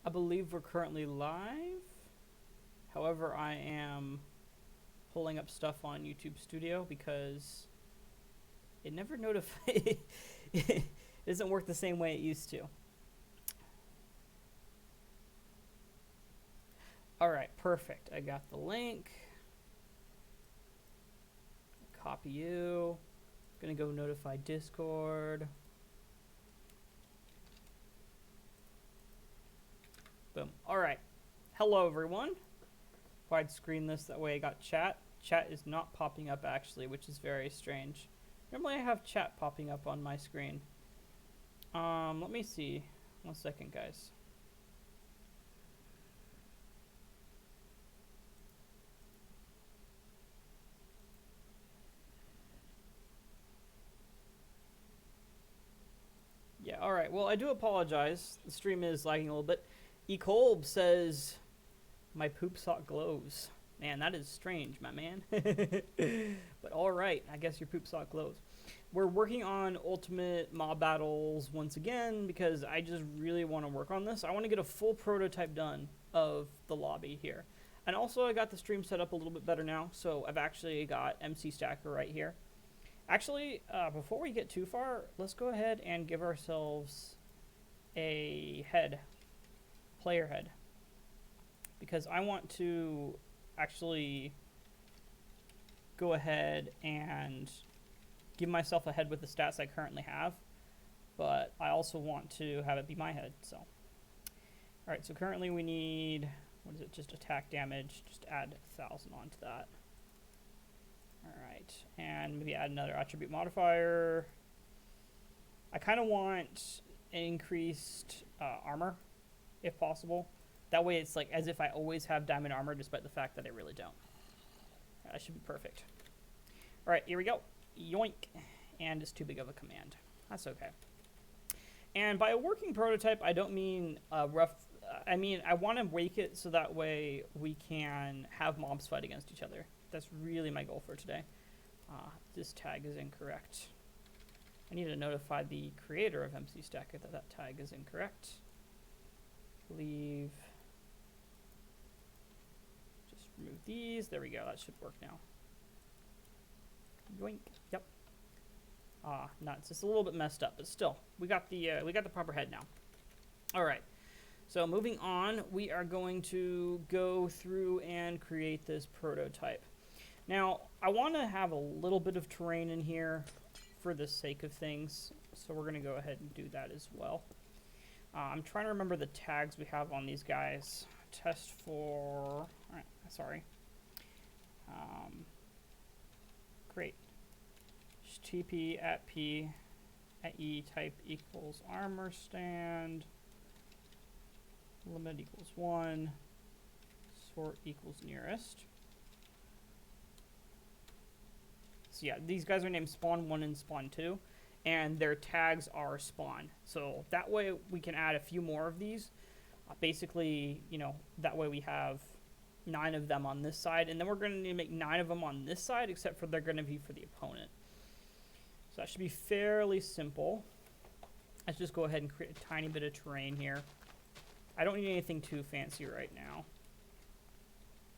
I believe we're currently live. However, I am pulling up stuff on YouTube Studio because it never notifies. It doesn't work the same way it used to. All right, perfect. I got the link. Copy you. Gonna go notify Discord. Boom. All right. Hello, everyone. Widescreen this, that way I got chat. Chat is not popping up actually, which is very strange. Normally I have chat popping up on my screen. Let me see. 1 second, guys. Yeah, all right. Well, I do apologize. The stream is lagging a little bit. Ecolb says, my poop sock glows. Man, that is strange, my man. But all right, I guess your poop sock glows. We're working on Ultimate Mob Battles once again because I just really want to work on this. I want to get a full prototype done of the lobby here. And also I got the stream set up a little bit better now, so I've actually got MC Stacker right here. Actually, before we get too far, let's go ahead and give ourselves a head, player head. Because I want to actually go ahead and give myself a head with the stats I currently have, but I also want to have it be my head. So, all right, so currently we need, what is it, just attack damage, just add 1,000 onto that. All right, and maybe add another attribute modifier. I kind of want increased armor, if possible. That way it's like as if I always have diamond armor, despite the fact that I really don't. That should be perfect. All right, here we go. Yoink. And it's too big of a command. That's okay. And by a working prototype, I don't mean rough. I mean, I want to make it so that way we can have mobs fight against each other. That's really my goal for today. This tag is incorrect. I need to notify the creator of MC Stacker that that tag is incorrect. Leave. Just remove these. There we go. That should work now. Yoink. Yep. No, it's just a little bit messed up, but still, we got the proper head now. All right. So moving on, we are going to go through and create this prototype. Now, I want to have a little bit of terrain in here for the sake of things, so we're going to go ahead and do that as well. I'm trying to remember the tags we have on these guys. Test for, sorry. Great. TP at P at E type equals armor stand. Limit equals 1. Sort equals nearest. So yeah, these guys are named spawn 1 and spawn 2. And their tags are spawn. So that way we can add a few more of these. Basically, you know, that way we have 9 of them on this side. And then we're going to need to make 9 of them on this side, except for they're going to be for the opponent. So that should be fairly simple. Let's just go ahead and create a tiny bit of terrain here. I don't need anything too fancy right now.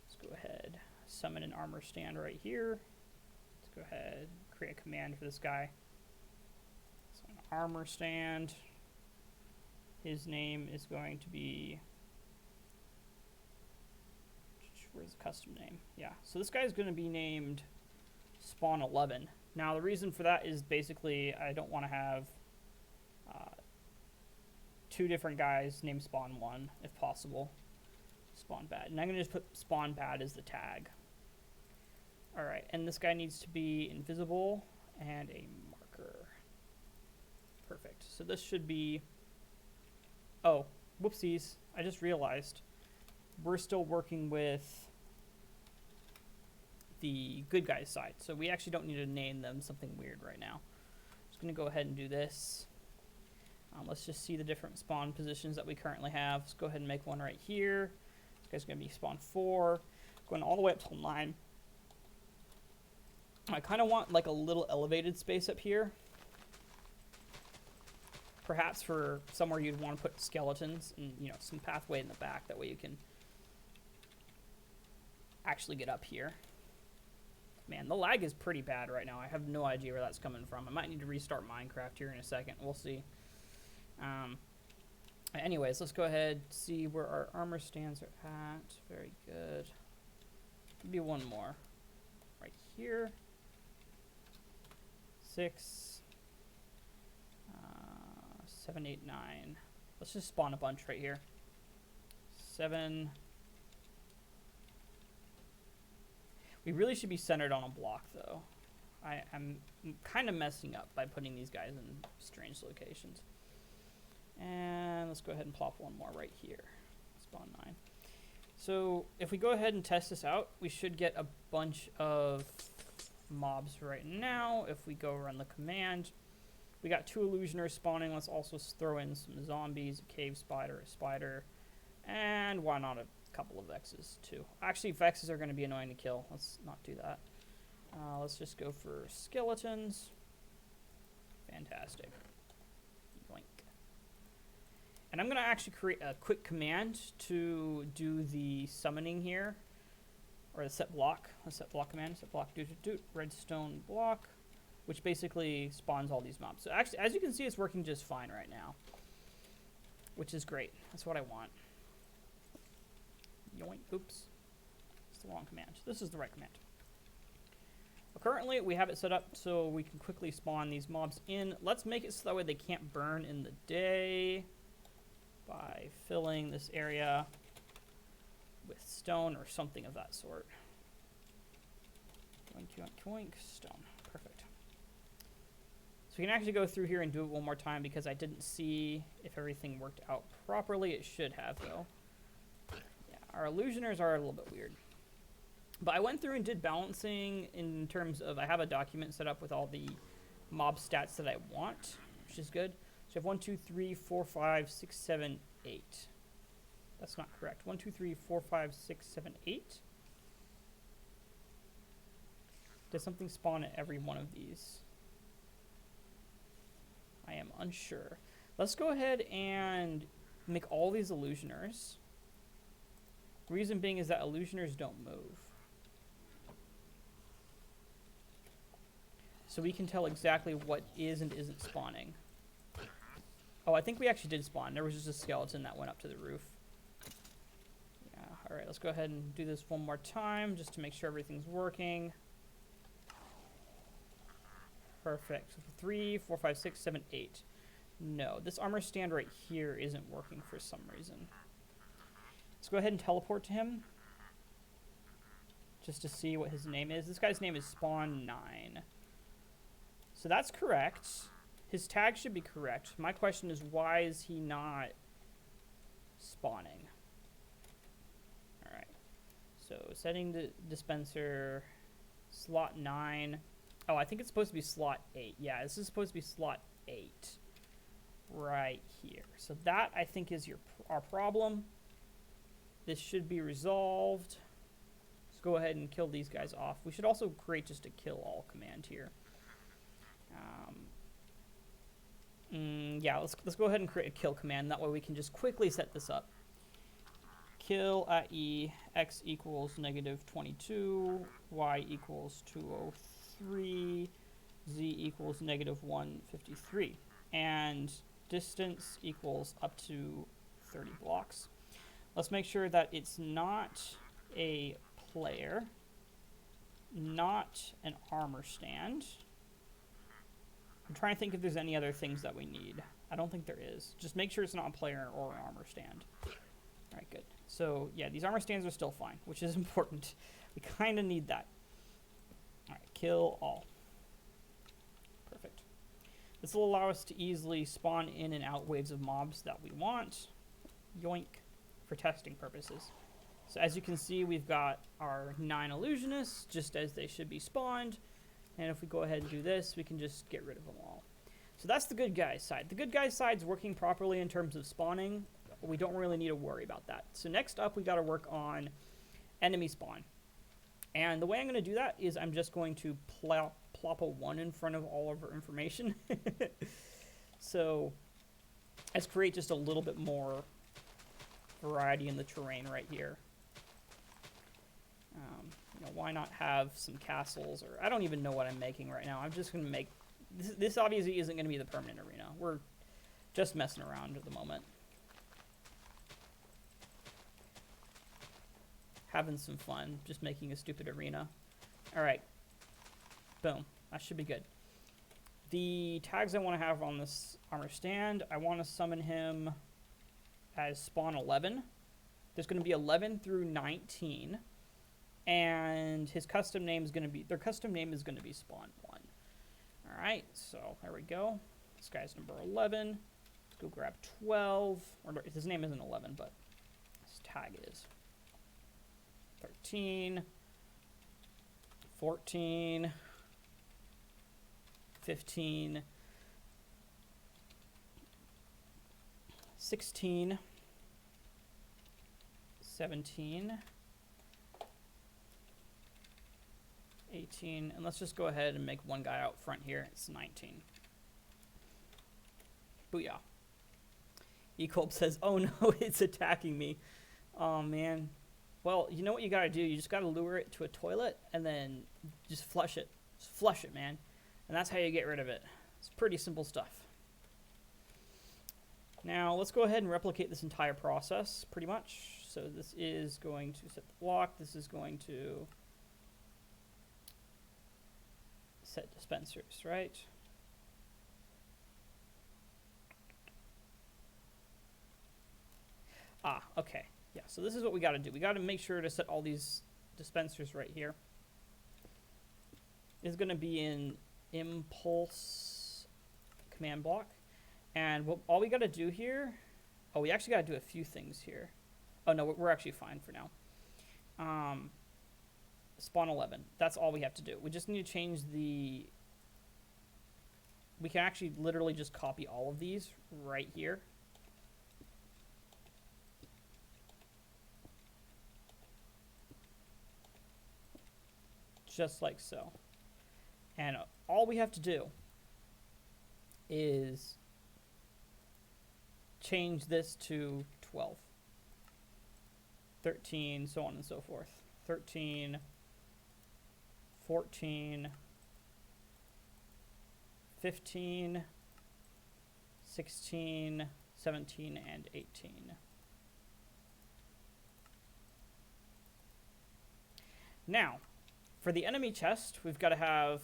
Let's go ahead, summon an armor stand right here. Let's go ahead, create a command for this guy. So an armor stand. His name is going to be, where's the custom name? Yeah, so this guy is going to be named Spawn 11. Now the reason for that is basically I don't want to have 2 different guys named Spawn 1 if possible. Spawn Bad. And I'm going to just put Spawn Bad as the tag. Alright, and this guy needs to be invisible and a marker. Perfect. So this should be... Oh, whoopsies. I just realized we're still working with the good guys side. So we actually don't need to name them something weird right now. Just going to go ahead and do this. Let's just see the different spawn positions that we currently have. Let's go ahead and make one right here. This guy's going to be spawn 4. Going all the way up till 9. I kind of want like a little elevated space up here. perhaps for somewhere you'd want to put skeletons and, you know, some pathway in the back. That way you can actually get up here. Man, the lag is pretty bad right now. I have no idea where that's coming from. I might need to restart Minecraft here in a second. We'll see. Anyways, let's go ahead and see where our armor stands are at. Very good. Maybe one more. Right here. 6. 7, 8, 9. Let's just spawn a bunch right here. 7. We really should be centered on a block, though. I'm kind of messing up by putting these guys in strange locations. And let's go ahead and plop one more right here. Spawn 9. So if we go ahead and test this out, we should get a bunch of mobs right now. If we go run the command, we got 2 illusioners spawning. Let's also throw in some zombies, a cave spider, a spider, and why not a couple of Vexes too. Actually, Vexes are going to be annoying to kill. Let's not do that. Let's just go for skeletons. Fantastic. Yoink. And I'm going to actually create a quick command to do the summoning here, or the set block. A set block command. Set block doot redstone block, which basically spawns all these mobs. So actually, as you can see, it's working just fine right now, which is great. That's what I want. Yoink. Oops. It's the wrong command. This is the right command. But currently, we have it set up so we can quickly spawn these mobs in. Let's make it so that way they can't burn in the day by filling this area with stone or something of that sort. Yoink, yoink, yoink. Stone. Perfect. So we can actually go through here and do it one more time because I didn't see if everything worked out properly. It should have, though. Our illusioners are a little bit weird. But I went through and did balancing in terms of, I have a document set up with all the mob stats that I want, which is good. So I have 1, 2, 3, 4, 5, 6, 7, 8. That's not correct. 1, 2, 3, 4, 5, 6, 7, 8. Does something spawn at every one of these? I am unsure. Let's go ahead and make all these illusioners. Reason being is that illusioners don't move. So we can tell exactly what is and isn't spawning. Oh, I think we actually did spawn. There was just a skeleton that went up to the roof. Yeah, alright, let's go ahead and do this one more time just to make sure everything's working. Perfect. So 3, 4, 5, 6, 7, 8. No, this armor stand right here isn't working for some reason. Let's go ahead and teleport to him just to see what his name is. This guy's name is Spawn9. So that's correct. His tag should be correct. My question is, why is he not spawning? Alright. So setting the dispenser, slot 9. Oh, I think it's supposed to be slot 8. Yeah, this is supposed to be slot 8. Right here. So that, I think, is our problem. This should be resolved. Let's go ahead and kill these guys off. We should also create just a kill all command here. Yeah, let's go ahead and create a kill command. That way we can just quickly set this up. Kill at E, X equals -22, Y equals 203, Z equals -153, and distance equals up to 30 blocks. Let's make sure that it's not a player, not an armor stand. I'm trying to think if there's any other things that we need. I don't think there is. Just make sure it's not a player or an armor stand. All right, good. So, yeah, these armor stands are still fine, which is important. We kind of need that. All right, kill all. Perfect. This will allow us to easily spawn in and out waves of mobs that we want. Yoink. For testing purposes. So as you can see, we've got our 9 illusionists, just as they should be spawned. And if we go ahead and do this, we can just get rid of them all. So that's the good guys side. The good guys side's working properly in terms of spawning. We don't really need to worry about that. So next up, we got to work on enemy spawn. And the way I'm going to do that is I'm just going to plop a 1 in front of all of our information. So Let's create just a little bit more variety in the terrain right here. You know, why not have some castles? Or I don't even know what I'm making right now. I'm just going to make... This obviously isn't going to be the permanent arena. We're just messing around at the moment. Having some fun. Just making a stupid arena. Alright. Boom. That should be good. The tags I want to have on this armor stand, I want to summon him as spawn 11. There's going to be 11 through 19. And his custom name is going to be... Their custom name is going to be spawn 1. Alright, so there we go. This guy's number 11. Let's go grab 12. Or his name isn't 11, but his tag is 13. 14. 15. 16. 17. 18, and let's just go ahead and make one guy out front here. It's 19. Booyah. Ecolb says, oh no, it's attacking me. Oh man. Well, you know what you gotta do? You just gotta lure it to a toilet and then just flush it. Just flush it, man. And that's how you get rid of it. It's pretty simple stuff. Now, let's go ahead and replicate this entire process, pretty much. So this is going to set the block. This is going to set dispensers, right? Ah, okay. Yeah, so this is what we got to do. We got to make sure to set all these dispensers right here. It's going to be in impulse command block. And all we got to do here... Oh, we actually got to do a few things here. Oh, no, we're actually fine for now. Spawn 11. That's all we have to do. We just need to change the... We can actually literally just copy all of these right here. Just like so. And all we have to do is change this to 12. 13, so on and so forth. 13... 14, 15, 16, 17, and 18. Now, for the enemy chest, we've got to have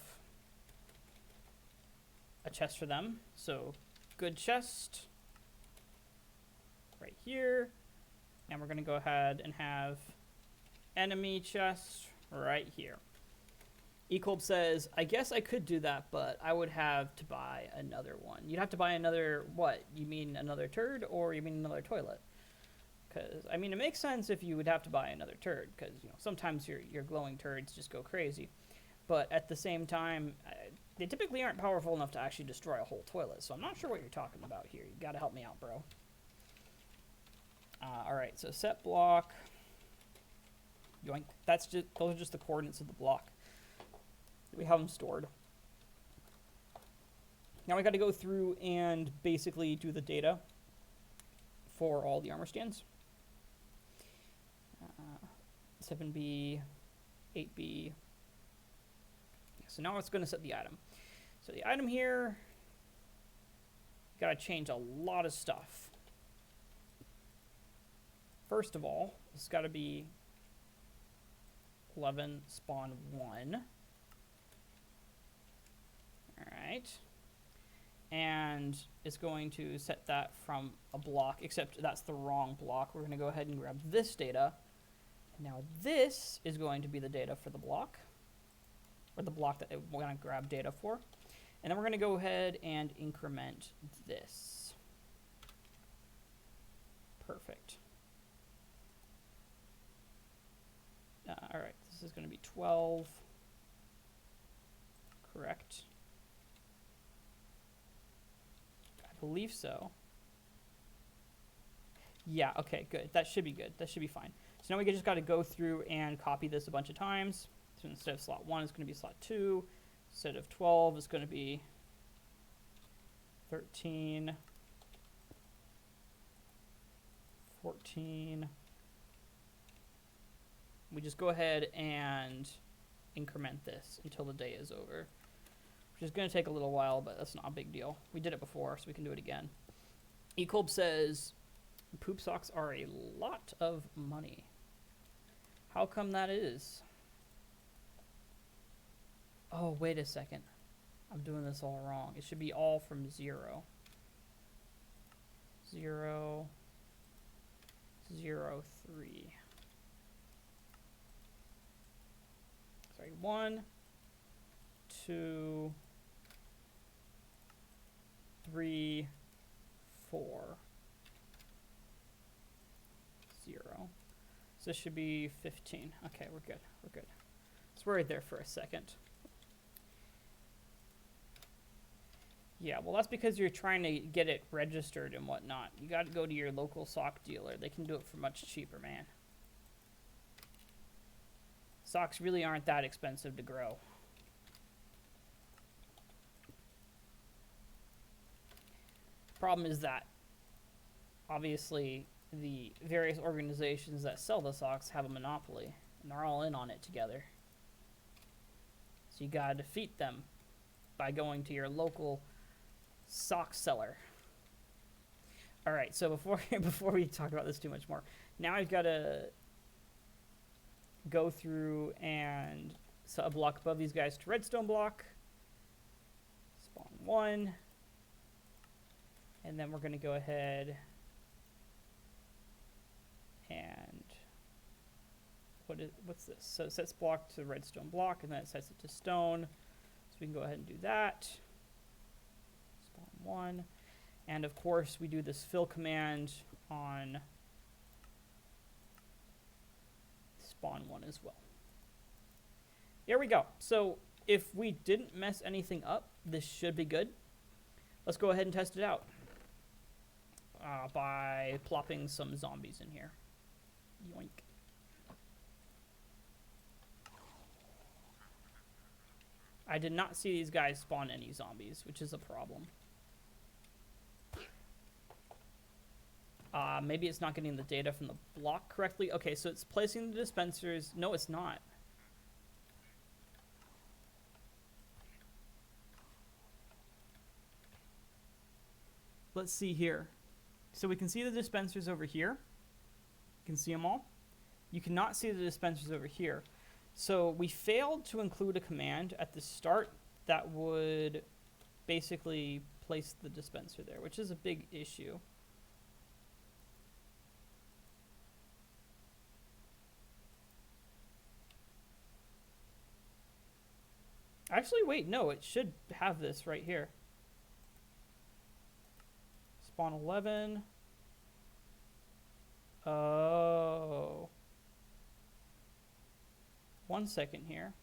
a chest for them. So, good chest right here. And we're going to go ahead and have enemy chest right here. Ecolb says, I guess I could do that, but I would have to buy another one. You'd have to buy another, what? You mean another turd, or you mean another toilet? Because, I mean, it makes sense if you would have to buy another turd, because, you know, sometimes your glowing turds just go crazy. But at the same time, they typically aren't powerful enough to actually destroy a whole toilet, so I'm not sure what you're talking about here. You gotta help me out, bro. Alright, so set block. Yoink. That's just, those are just the coordinates of the block. We have them stored. Now we got to go through and basically do the data for all the armor stands. 7B, 8B. So now it's going to set the item. So the item here, got to change a lot of stuff. First of all, it's got to be 11 spawn 1. Alright, and it's going to set that from a block, except that's the wrong block. We're going to go ahead and grab this data. Now this is going to be the data for the block, or the block that we're going to grab data for. And then we're going to go ahead and increment this. Perfect. Alright, this is going to be 12. Correct. Believe so. Yeah, okay, good. That should be good. That should be fine. So now we just got to go through and copy this a bunch of times. So instead of slot 1, it's going to be slot 2. Instead of 12, it's going to be 13, 14. We just go ahead and increment this until the day is over, which is going to take a little while, but that's not a big deal. We did it before, so we can do it again. Ecolb says, poop socks are a lot of money. How come that is? Oh, wait a second. I'm doing this all wrong. It should be all from 0. 0, 0, 3. Sorry, 1, 2, 3, 4, 0. So this should be 15. Okay, we're good. We're good. Let's worry there for a second. Yeah, well, that's because you're trying to get it registered and whatnot. You got to go to your local sock dealer. They can do it for much cheaper, man. Socks really aren't that expensive to grow. Problem is that, obviously, the various organizations that sell the socks have a monopoly, and they're all in on it together. So you gotta defeat them by going to your local sock seller. All right, so before we talk about this too much more, now I've got to go through and set a block above these guys to redstone block. Spawn 1. And then we're going to go ahead and what's this? So it sets block to redstone block, and then it sets it to stone. So we can go ahead and do that. Spawn 1. And of course, we do this fill command on spawn 1 as well. There we go. So if we didn't mess anything up, this should be good. Let's go ahead and test it out by plopping some zombies in here. Yoink. I did not see these guys spawn any zombies, which is a problem. Maybe it's not getting the data from the block correctly. Okay, so it's placing the dispensers. No, it's not. Let's see here. So we can see the dispensers over here. You can see them all. You cannot see the dispensers over here. So we failed to include a command at the start that would basically place the dispenser there, which is a big issue. Actually, wait, no, it should have this right here. Spawn 11. Oh. 1 second here.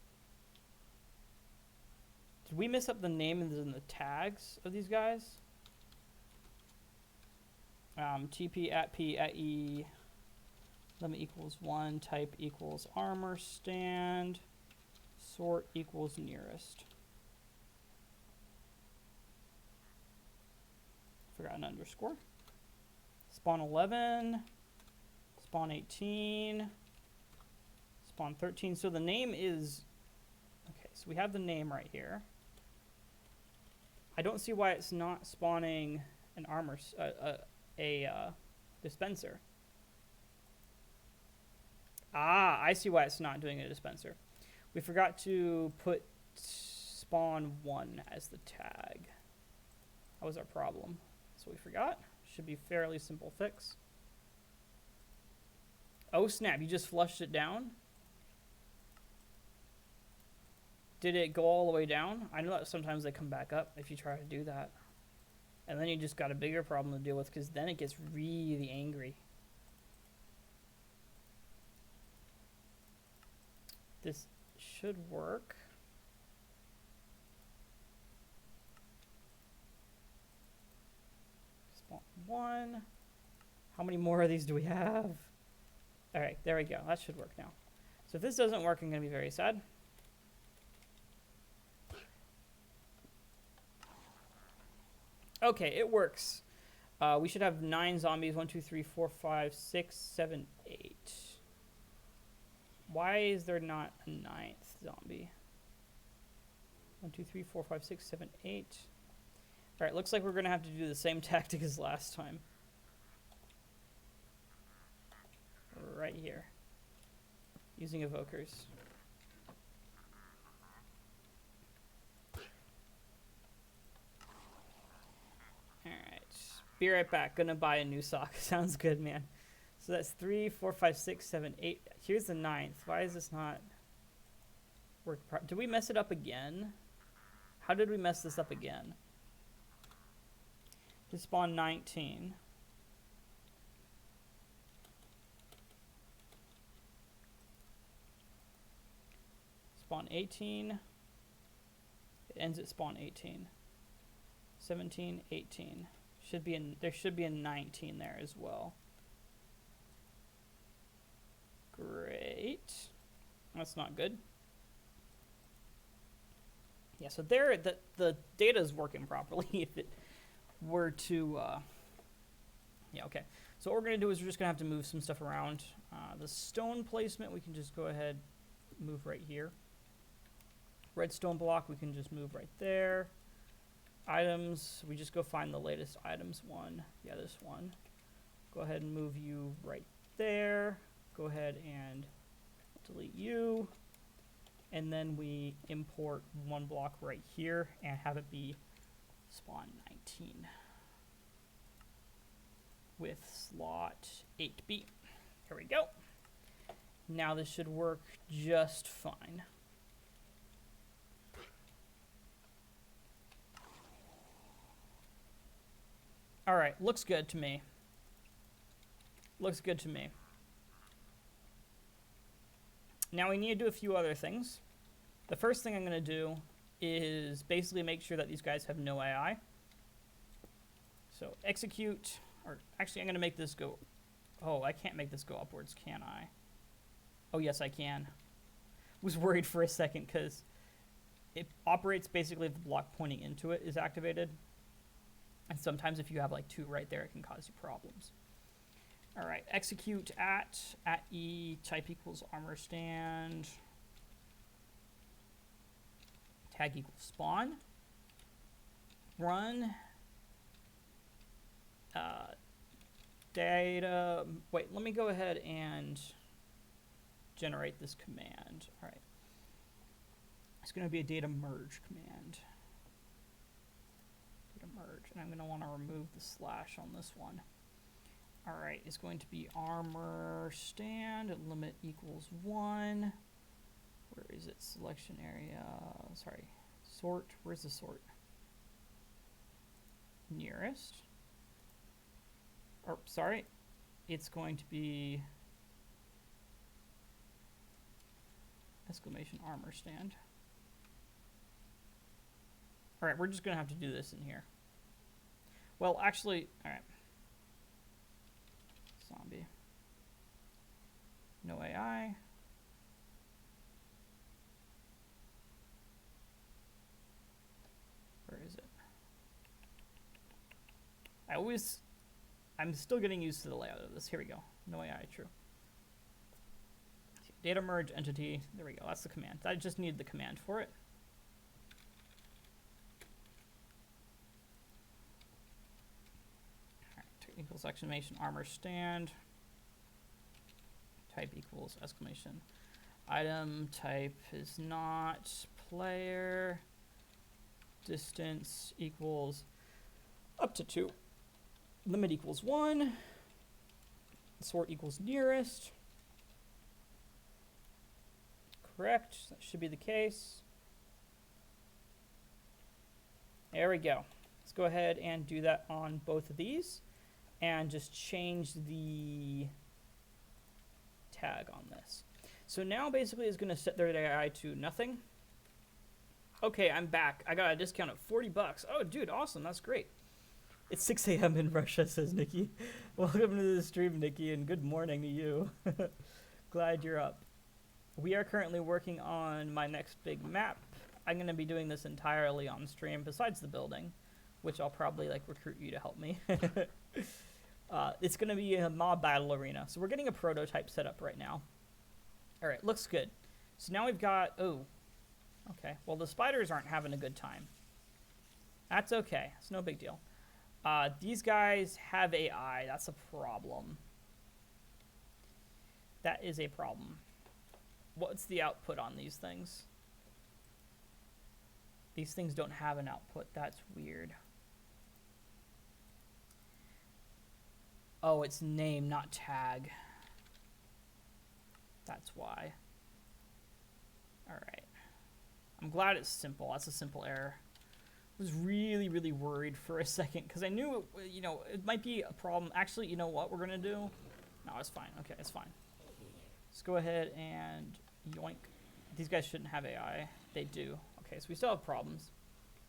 Did we mess up the name in the tags of these guys? TP at P at E. Limit equals 1. Type equals armor stand. Sort equals nearest. Forgot an underscore. Spawn 11. Spawn 18. Spawn 13. So the name is... Okay, so we have the name right here. I don't see why it's not spawning an armor... dispenser. Ah, I see why it's not doing a dispenser. We forgot to put spawn 1 as the tag. That was our problem. So we forgot. Should be fairly simple fix. Oh snap, you just flushed it down? Did it go all the way down? I know that sometimes they come back up if you try to do that. And then you just got a bigger problem to deal with, because then it gets really angry. This should work. Spawn 1. How many more of these do we have? Alright, there we go. That should work now. So if this doesn't work, I'm going to be very sad. Okay, it works. We should have 9 zombies. 1, 2, 3, 4, 5, 6, 7, 8. Why is there not a 9th zombie? 1, 2, 3, 4, 5, 6, 7, 8. Alright, looks like we're going to have to do the same tactic as last time. Right here. Using evokers. Alright. Be right back. Gonna buy a new sock. Sounds good, man. So that's 3, 4, 5, 6, 7, 8. Here's the 9th. Why is this not work? Did we mess it up again? How did we mess this up again? To spawn 19. Spawn 18. It ends at spawn 18. 17, 18. There should be a 19 there as well. Great. That's not good. Yeah, so there the data is working properly. If it were to yeah, okay. So what we're gonna do is we're just gonna have to move some stuff around. The stone placement we can just go ahead, move right here. Redstone block we can just move right there. Items, we just go find the latest items one. Yeah, this one. Go ahead and move you right there. Go ahead and delete you. And then we import one block right here and have it be spawn 19 with slot 8B. Here we go. Now this should work just fine. All right, looks good to me. Looks good to me. Now we need to do a few other things. The first thing I'm going to do is basically make sure that these guys have no AI. So execute, or actually I'm going to make this go, oh, I can't make this go upwards, can I? Oh, yes, I can. Was worried for a second because it operates basically if the block pointing into it is activated. And sometimes if you have like 2 right there, it can cause you problems. All right, execute at E, type equals armor stand, tag equals spawn, run, data, wait, let me go ahead and generate this command. All right, it's gonna be a data merge command. Data merge, and I'm gonna wanna remove the slash on this one. All right, it's going to be armor stand, limit equals 1. Where is it? Selection area, sorry, sort, where's the sort? Nearest. Or, sorry, it's going to be exclamation armor stand. All right, we're just gonna have to do this in here. Well, actually, all right. Zombie. No AI. Where is it? I'm still getting used to the layout of this. Here we go. No AI, true. Data merge entity. There we go. That's the command. I just need the command for it. Equals exclamation armor stand, type equals exclamation item, type is not player, distance equals up to 2, limit equals 1, sort equals nearest. Correct, that should be the case. There we go. Let's go ahead and do that on both of these. And just change the tag on this. So now basically it's going to set their AI to nothing. Okay, I'm back. I got a discount of 40 bucks. Oh, dude, awesome. That's great. It's 6 a.m. in Russia, says Nikki. Welcome to the stream, Nikki, and good morning to you. Glad you're up. We are currently working on my next big map. I'm going to be doing this entirely on stream, besides the building, which I'll probably like recruit you to help me. It's going to be a mob battle arena. So we're getting a prototype set up right now. All right, looks good. So now we've got, oh, okay. Well, the spiders aren't having a good time. That's okay. It's no big deal. These guys have AI. That's a problem. That is a problem. What's the output on these things? These things don't have an output. That's weird. Oh, it's name, not tag. That's why. All right. I'm glad it's simple. That's a simple error. I was really, really worried for a second because I knew, it might be a problem. Actually, you know what we're going to do? No, it's fine. Okay, it's fine. Let's go ahead and yoink. These guys shouldn't have AI. They do. Okay, so we still have problems.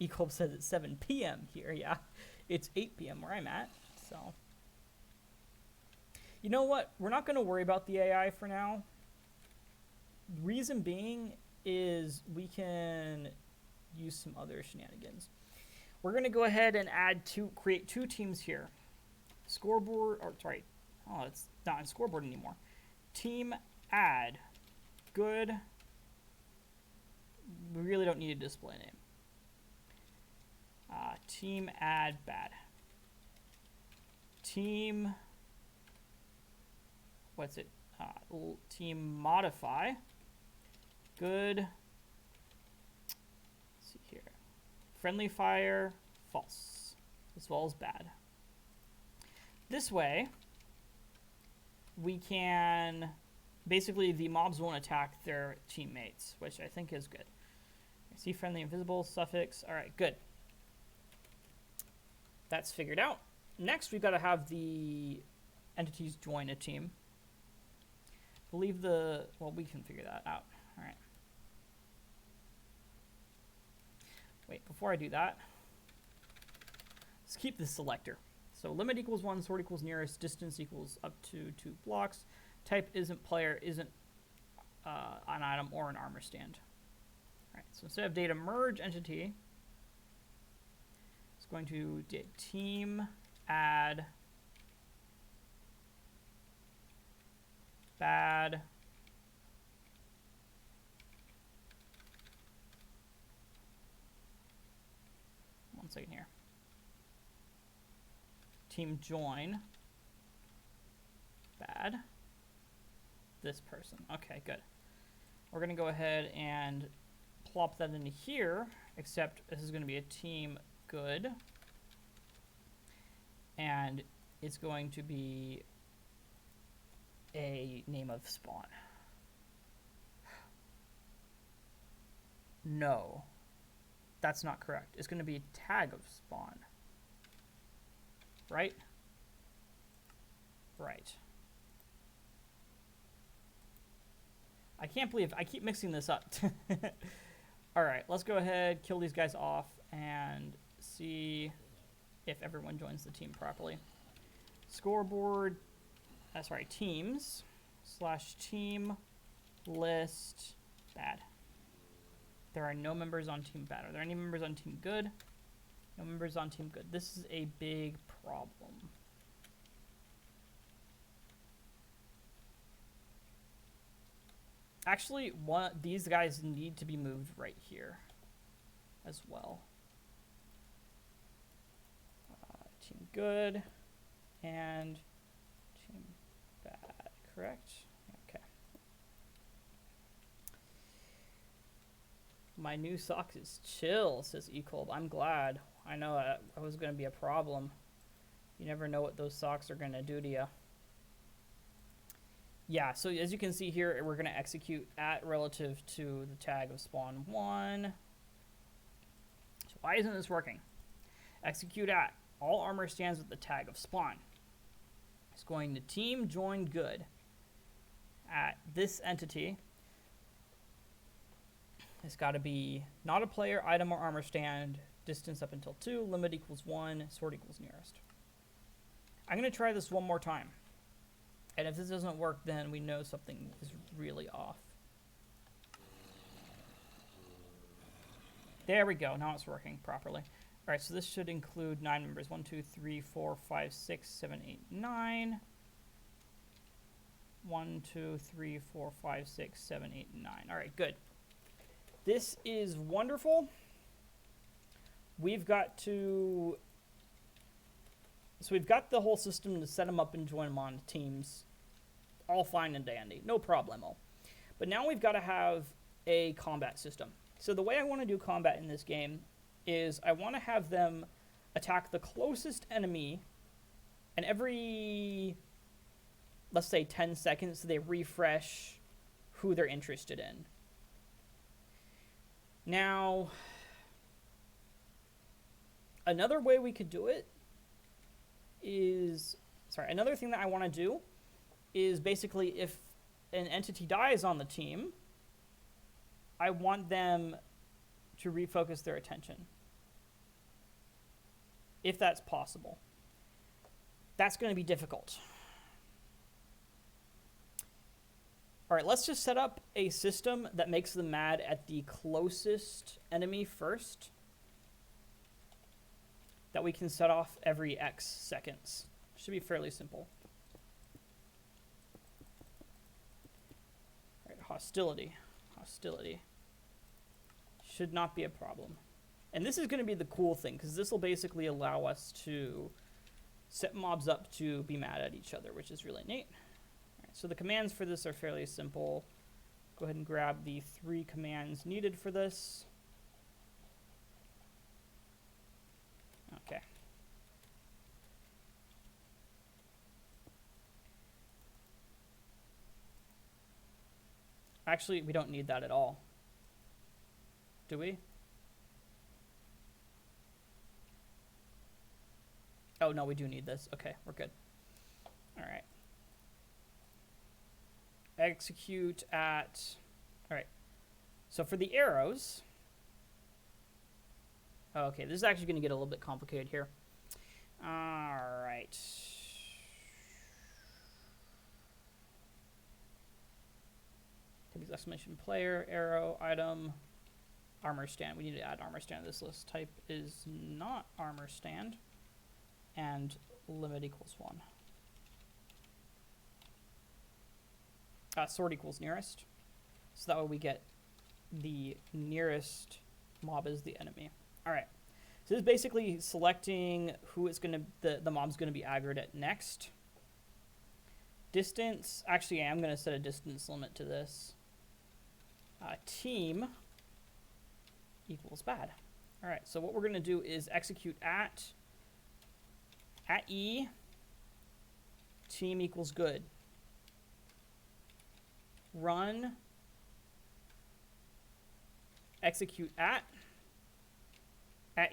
Ecolb says it's 7 p.m. here. Yeah, it's 8 p.m. where I'm at. So, you know what? We're not going to worry about the AI for now. Reason being is we can use some other shenanigans. We're going to go ahead and create 2 teams here. Scoreboard, or sorry, oh, it's not in scoreboard anymore. Team add good. We really don't need a display name. Team add bad. Team, what's it? Team modify good. Let's see here. Friendly fire false, as well as bad. This way, we can basically the mobs won't attack their teammates, which I think is good. See friendly invisible suffix. All right, good. That's figured out. Next, we've got to have the entities join a team. Well, we can figure that out. All right. Wait, before I do that, let's keep this selector. So limit equals 1, sort equals nearest, distance equals up to 2 blocks. Type isn't player, isn't an item or an armor stand. All right, so instead of data merge entity, it's going to team add bad one second here. Team join bad this person. Okay, good. We're going to go ahead and plop that into here, except this is going to be a team good. And it's going to be a name of spawn. No, that's not correct. It's going to be a tag of spawn. Right? Right. I can't believe I keep mixing this up. All right, let's go ahead, kill these guys off, and see if everyone joins the team properly. Scoreboard, sorry, teams / team list bad. There are no members on team bad. Are there any members on team good? No members on team good. This is a big problem. Actually, these guys need to be moved right here as well. Team good and team bad, correct? Okay. My new socks is chill, says Ecolb. I'm glad. I know that was going to be a problem. You never know what those socks are going to do to you. Yeah, so as you can see here, we're going to execute at relative to the tag of spawn 1. So why isn't this working? Execute at all armor stands with the tag of spawn. It's going to team join good at this entity. It's got to be not a player, item, or armor stand, distance up until 2, limit equals 1, sort equals nearest. I'm going to try this one more time. And if this doesn't work, then we know something is really off. There we go. Now it's working properly. All right, so this should include 9 members. 1, 2, 3, 4, 5, 6, 7, 8, 9. 1, 2, 3, 4, 5, 6, 7, 8, 9. All right, good. This is wonderful. We've got to... So we've got the whole system to set them up and join them on teams. All fine and dandy. No problemo. But now we've got to have a combat system. So the way I want to do combat in this game is I want to have them attack the closest enemy, and every, let's say, 10 seconds, they refresh who they're interested in. Now, another way we could do it is, another thing that I want to do is basically if an entity dies on the team, I want them to refocus their attention. If that's possible. That's going to be difficult. All right, let's just set up a system that makes them mad at the closest enemy first, that we can set off every X seconds. Should be fairly simple. All right, hostility. Hostility. Should not be a problem. And this is going to be the cool thing, because this will basically allow us to set mobs up to be mad at each other, which is really neat. All right, so the commands for this are fairly simple. Go ahead and grab the 3 commands needed for this. Okay. Actually, we don't need that at all. Do we? Oh, no, we do need this. Okay, we're good. All right. Execute at... All right. So for the arrows... Oh, okay, this is actually going to get a little bit complicated here. All right. Type exclamation player, arrow, item, armor stand. We need to add armor stand to this list. Type is not armor stand. And limit equals 1. Sort equals nearest. So that way we get the nearest mob as the enemy. All right. So this is basically selecting who it's going to, the mob's going to be aggroed at next. Distance. Actually, I'm going to set a distance limit to this. Team equals bad. All right. So what we're going to do is execute at E, team equals good. Run, execute at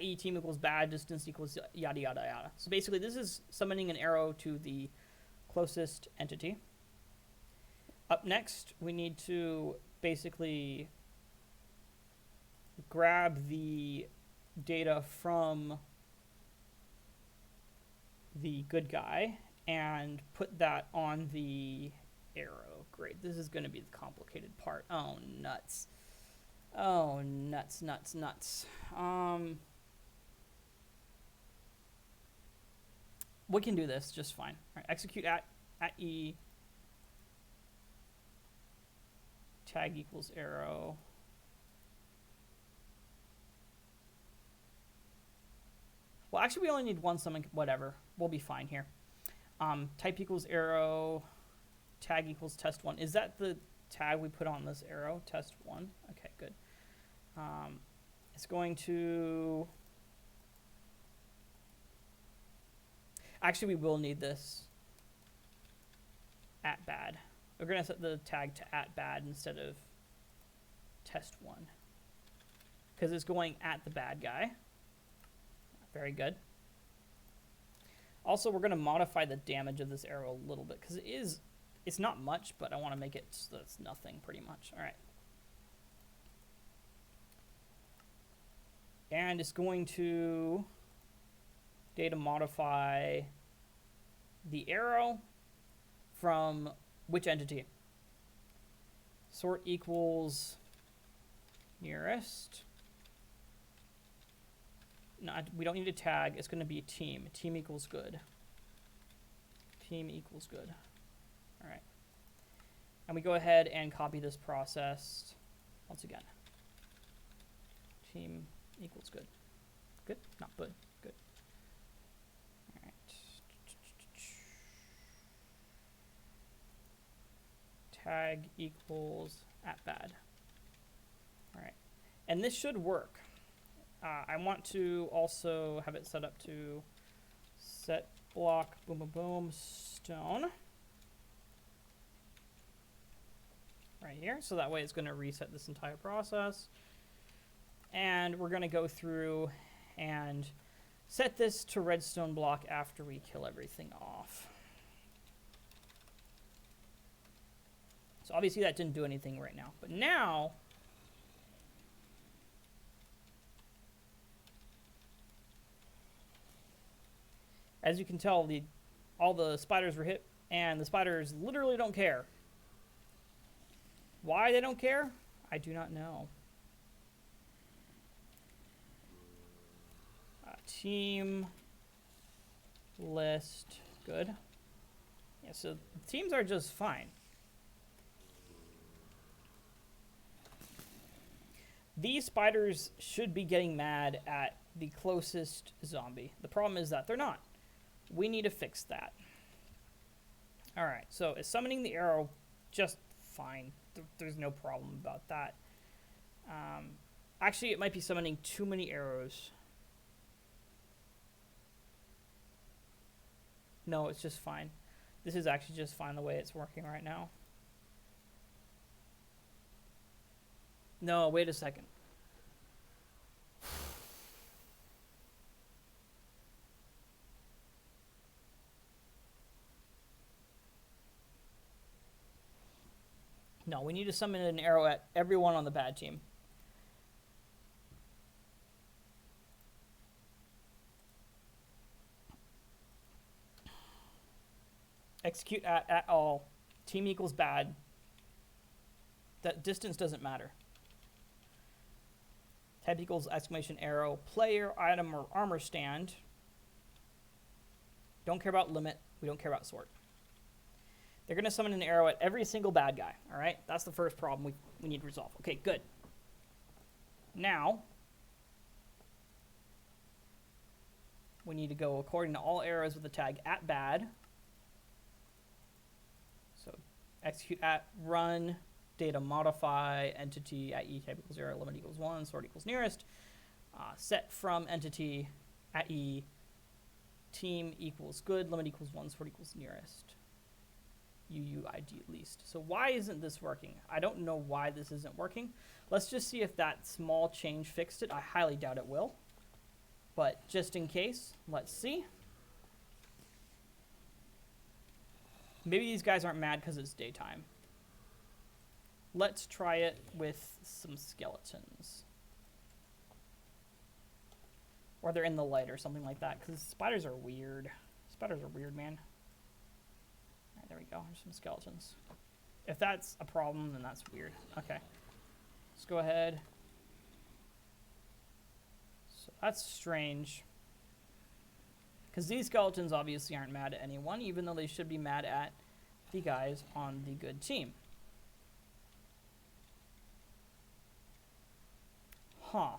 E, team equals bad, distance equals yada yada yada. So basically this is summoning an arrow to the closest entity. Up next, we need to basically grab the data from the good guy and put that on the arrow. Great. This is going to be the complicated part. Oh, nuts. Oh, nuts, nuts, nuts. We can do this just fine. All right, execute at E. Tag equals arrow. Well, actually, we only need one summon. Whatever. We'll be fine here. Type equals arrow. Tag equals test1. Is that the tag we put on this arrow? Test1. Okay, good. It's going to... Actually, we will need this. At bad. We're going to set the tag to at bad instead of test1. Because it's going at the bad guy. Very good. Also, we're going to modify the damage of this arrow a little bit. Because it's not much, but I want to make it so it's nothing pretty much. All right. And it's going to data modify the arrow from which entity? Sort equals nearest. we don't need a tag. It's going to be a team. Team equals good. Team equals good. All right. And we go ahead and copy this process once again. Team equals good. Good? Not good. Good. All right. Tag equals @bad. All right. And this should work. I want to also have it set up to set block boom boom boom stone right here, so that way it's going to reset this entire process. And we're going to go through and set this to redstone block after we kill everything off. So obviously that didn't do anything right now, but now as you can tell, all the spiders were hit, and the spiders literally don't care. Why they don't care, I do not know. Team list, good. Yeah, so teams are just fine. These spiders should be getting mad at the closest zombie. The problem is that they're not. We need to fix that. Alright, so is summoning the arrow just fine? There's no problem about that. Actually, it might be summoning too many arrows. No, it's just fine. This is actually just fine the way it's working right now. No, wait a second. No, we need to summon an arrow at everyone on the bad team. Execute at all. Team equals bad. That distance doesn't matter. Type equals exclamation arrow. Player, item, or armor stand. Don't care about limit. We don't care about sort. They're going to summon an arrow at every single bad guy. All right? That's the first problem we need to resolve. Okay, good. Now, we need to go according to all arrows with the tag @bad. So execute at run, data modify, entity at e type equals 0, limit equals 1, sort equals nearest. Set from entity at e, team equals good, limit equals 1, sort equals nearest. UUID at least. So why isn't this working? I don't know why this isn't working. Let's just see if that small change fixed it. I highly doubt it will. But just in case, let's see. Maybe these guys aren't mad because it's daytime. Let's try it with some skeletons. Or they're in the light or something like that, because spiders are weird. Spiders are weird, man. Alright, there we go. There's some skeletons. If that's a problem, then that's weird. Okay. Let's go ahead. So that's strange. Because these skeletons obviously aren't mad at anyone, even though they should be mad at the guys on the good team. Huh.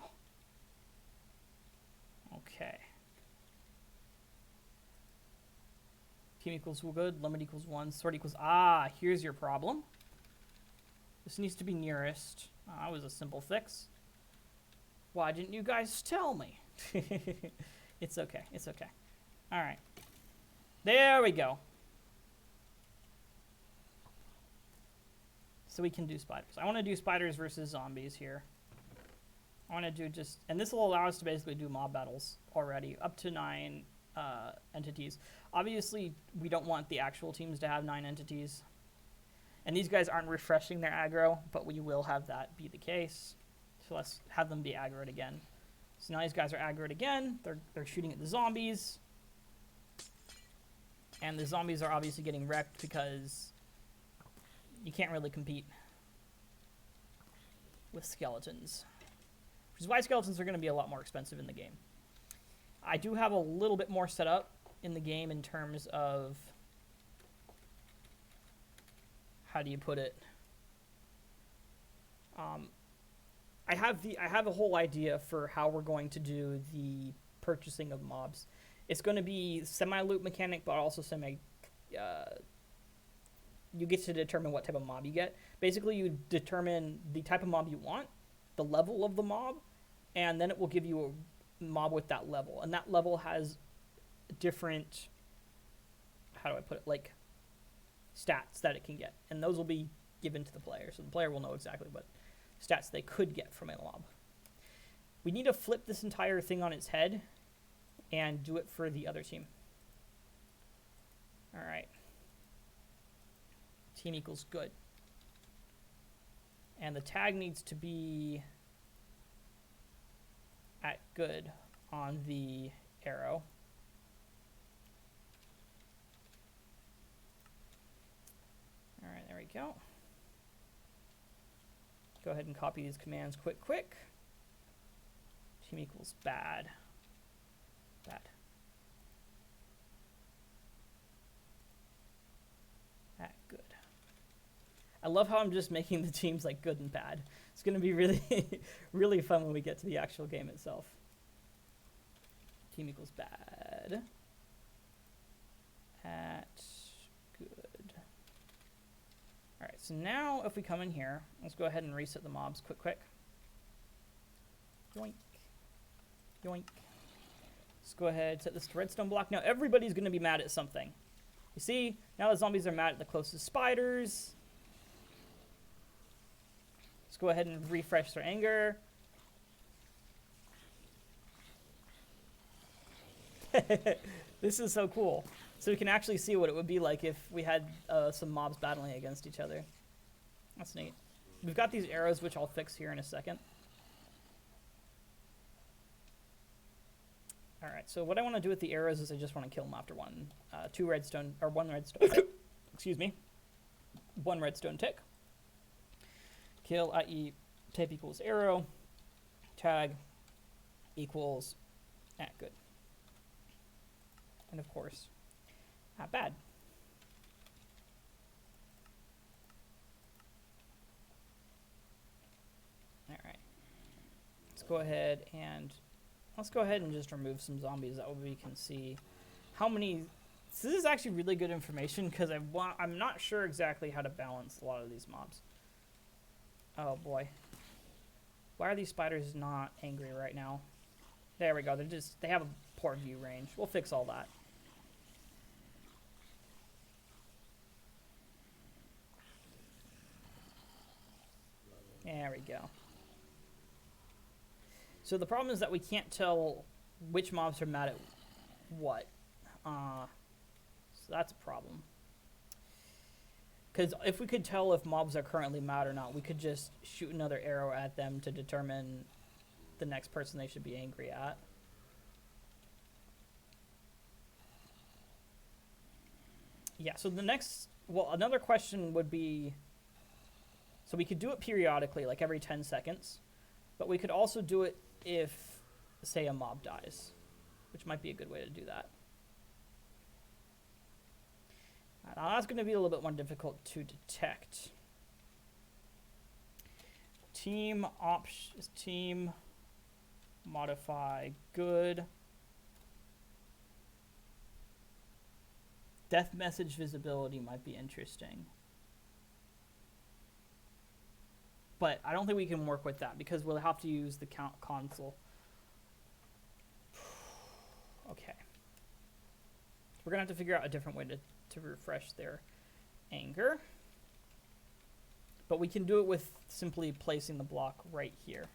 Okay. Team equals good, limit equals 1, sort equals... Ah, here's your problem. This needs to be nearest. That was a simple fix. Why didn't you guys tell me? It's okay, it's okay. Alright. There we go. So we can do spiders. I want to do spiders versus zombies here. I want to do just... And this will allow us to basically do mob battles already. Up to 9 entities. Obviously, we don't want the actual teams to have 9 entities. And these guys aren't refreshing their aggro, but we will have that be the case. So let's have them be aggroed again. So now these guys are aggroed again. They're shooting at the zombies. And the zombies are obviously getting wrecked because you can't really compete with skeletons. Which is why skeletons are going to be a lot more expensive in the game. I do have a little bit more set up in the game in terms of, how do you put it? I have a whole idea for how we're going to do the purchasing of mobs. It's going to be semi-loot mechanic, but also you get to determine what type of mob you get. Basically, you determine the type of mob you want, the level of the mob, and then it will give you a mob with that level. And that level has different, how do I put it, like stats that it can get. And those will be given to the player, so the player will know exactly what stats they could get from a mob. We need to flip this entire thing on its head and do it for the other team. All right. Team equals good. And the tag needs to be at good on the arrow. All right, there we go. Go ahead and copy these commands quick. Team equals bad. Bad. At good. I love how I'm just making the teams like good and bad. It's going to be really, really fun when we get to the actual game itself. Team equals bad. At good. All right, so now if we come in here, let's go ahead and reset the mobs quick. Yoink. Yoink. Let's go ahead, set this to redstone block. Now everybody's going to be mad at something. You see, now the zombies are mad at the closest spiders. Let's go ahead and refresh their anger. This is so cool. So we can actually see what it would be like if we had some mobs battling against each other. That's neat. We've got these arrows, which I'll fix here in a second. All right, so what I want to do with the arrows is I just want to kill them after one redstone excuse me, one redstone tick. Kill, i.e. type equals arrow, tag equals at good. And of course, at bad. All right. Let's go ahead and just remove some zombies. That way we can see how many. So this is actually really good information because I'm not sure exactly how to balance a lot of these mobs. Oh boy. Why are these spiders not angry right now? There we go. They have a poor view range. We'll fix all that. There we go. So the problem is that we can't tell which mobs are mad at what. So that's a problem. Because if we could tell if mobs are currently mad or not, we could just shoot another arrow at them to determine the next person they should be angry at. Yeah, so another question would be, so we could do it periodically, like every 10 seconds, but we could also do it if, say, a mob dies, which might be a good way to do that. Now that's going to be a little bit more difficult to detect. Team options, team modify good. Death message visibility might be interesting. But I don't think we can work with that because we'll have to use the console. Okay. So we're going to have to figure out a different way to refresh their anger. But we can do it with simply placing the block right here.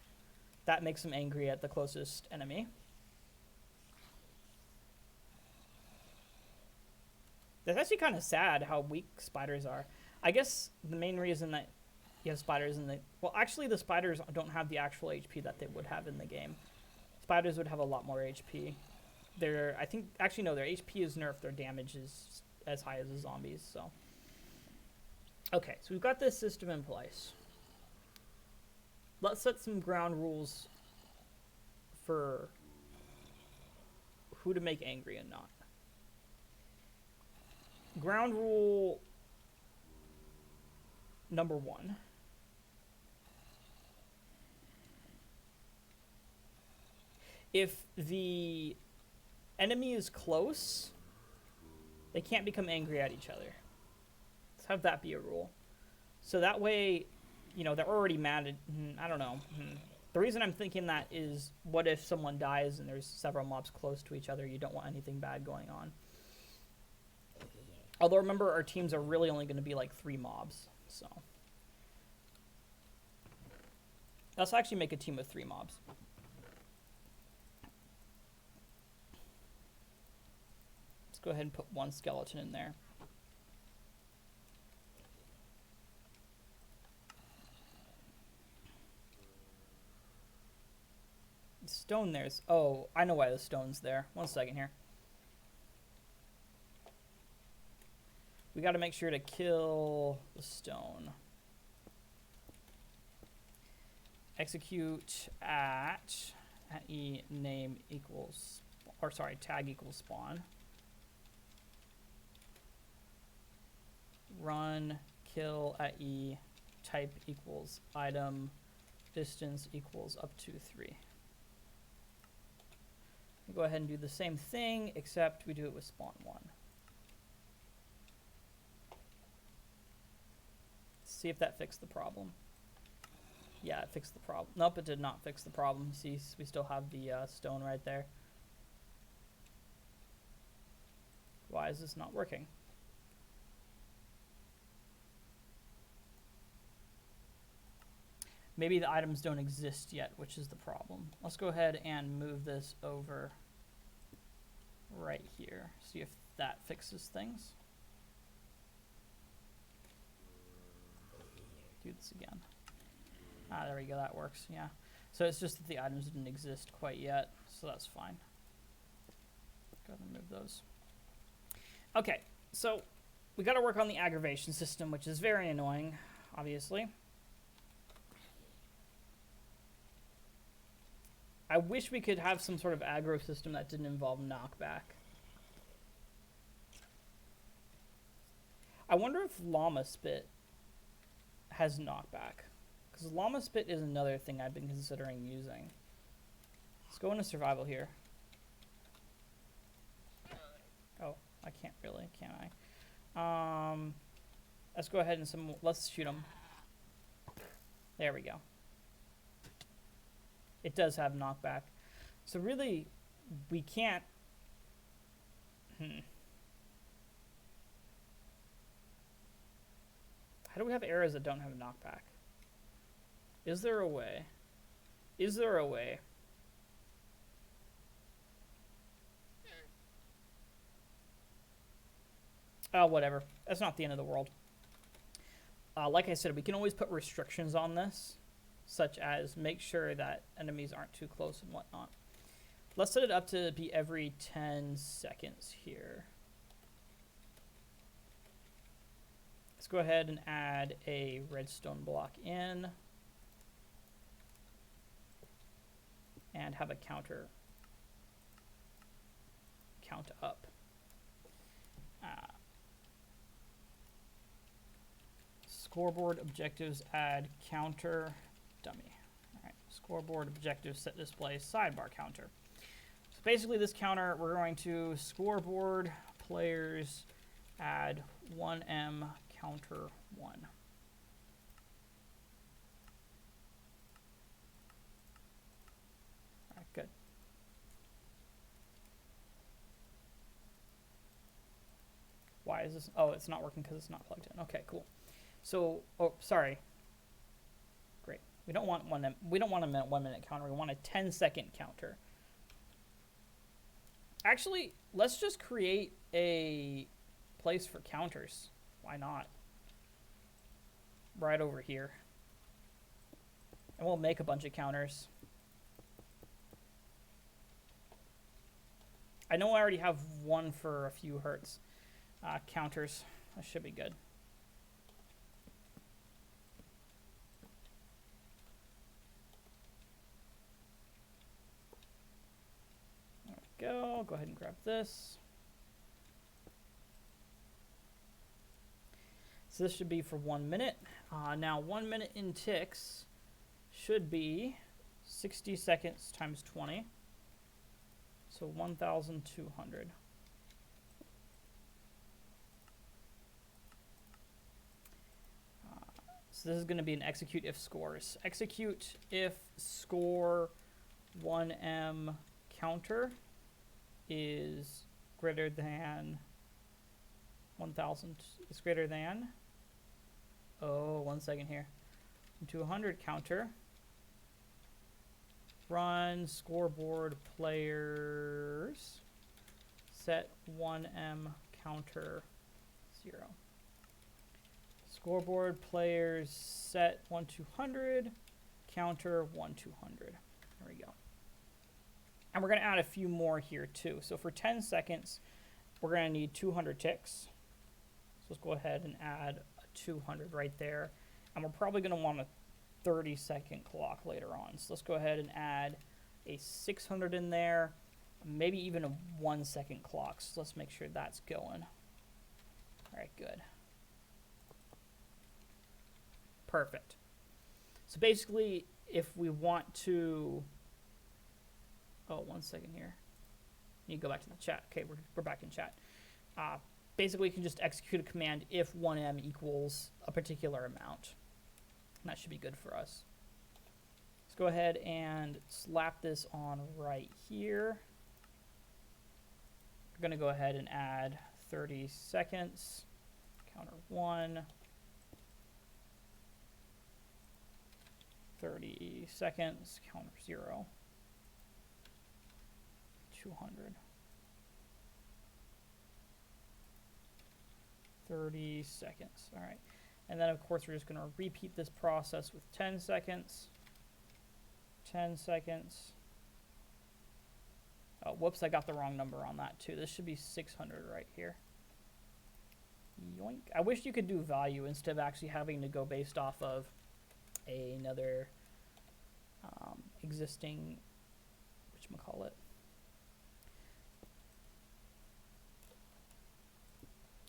That makes them angry at the closest enemy. That's actually kind of sad how weak spiders are. I guess the main reason that you have spiders in the... Well, actually, the spiders don't have the actual HP that they would have in the game. Spiders would have a lot more HP. Their HP is nerfed. Their damage is as high as the zombies, so... Okay, so we've got this system in place. Let's set some ground rules for who to make angry and not. Ground rule number 1. If the enemy is close, they can't become angry at each other. Let's have that be a rule. So that way, you know, they're already mad at... I don't know. The reason I'm thinking that is, what if someone dies and there's several mobs close to each other? You don't want anything bad going on. Although, remember, our teams are really only going to be like 3 mobs. So let's actually make a team of 3 mobs. Let's go ahead and put 1 skeleton in there. The stone there's... Oh, I know why the stone's there. 1 second here. We got to make sure to kill the stone. Execute at e name equals, or sorry, tag equals spawn. Run kill at e type equals item distance equals up to 3. Go ahead and do the same thing, except we do it with spawn 1. See if that fixed the problem. Yeah, it fixed the problem. Nope, it did not fix the problem. See, we still have the stone right there. Why is this not working? Maybe the items don't exist yet, which is the problem. Let's go ahead and move this over right here. See if that fixes things. Do this again. Ah, there we go, that works, yeah. So it's just that the items didn't exist quite yet, so that's fine. Go ahead and move those. Okay, so we gotta work on the aggravation system, which is very annoying, obviously. I wish we could have some sort of aggro system that didn't involve knockback. I wonder if llama spit has knockback, because llama spit is another thing I've been considering using. Let's go into survival here. Oh, I can't really, can I? Let's go ahead and let's shoot him. There we go. It does have knockback. So really, we can't... How do we have arrows that don't have knockback? Is there a way? Is there a way? Oh, whatever. That's not the end of the world. Like I said, we can always put restrictions on this, such as make sure that enemies aren't too close and whatnot. Let's set it up to be every 10 seconds here. Let's go ahead and add a redstone block in and have a counter count up. Scoreboard objectives, add counter dummy. All right, scoreboard objectives, set display sidebar counter. So basically this counter, we're going to scoreboard players add 1M counter 1. All right, good. Why is this? Oh, it's not working because it's not plugged in. Okay, cool. So, oh, sorry. Great. We don't want we don't want a 1 minute counter. We want a 10-second counter. Actually, let's just create a place for counters. Why not? Right over here. And we'll make a bunch of counters. I know I already have one for a few hertz. Counters. That should be good. Go, Go ahead and grab this. So this should be for 1 minute. Now 1 minute in ticks should be 60 seconds times 20. So 1,200. So this is going to be an execute if scores. Execute if score 1m counter is greater than 1,000 is greater than. Oh, 1 second here. 200 counter. Run scoreboard players. Set 1m counter 0. Scoreboard players set 1,200. Counter 1,200. There we go. And we're going to add a few more here too. So for 10 seconds, we're going to need 200 ticks. So let's go ahead and add a 200 right there. And we're probably going to want a 30-second clock later on. So let's go ahead and add a 600 in there, maybe even a 1 second clock. So let's make sure that's going. All right, good. Perfect. So basically, if we want to... Oh, 1 second here. You go back to the chat. Okay, we're back in chat. Basically, you can just execute a command if 1m equals a particular amount. And that should be good for us. Let's go ahead and slap this on right here. We're going to go ahead and add 30 seconds. Counter 1. 30 seconds. Counter 0. 200. 30 seconds. All right. And then, of course, we're just going to repeat this process with 10 seconds. 10 seconds. Oh, whoops, I got the wrong number on that, too. This should be 600 right here. Yoink. I wish you could do value instead of actually having to go based off of another existing, whatchamacallit.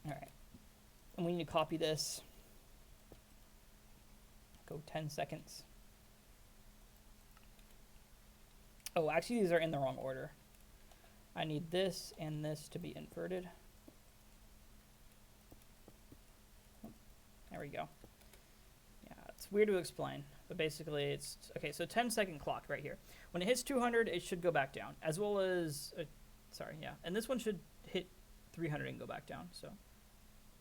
All right. And we need to copy this. Go 10 seconds. Oh, actually, these are in the wrong order. I need this and this to be inverted. There we go. Yeah, it's weird to explain, but basically it's... Okay, so 10-second clock right here. When it hits 200, it should go back down, as well as... sorry, yeah. And this one should hit 300 and go back down, so...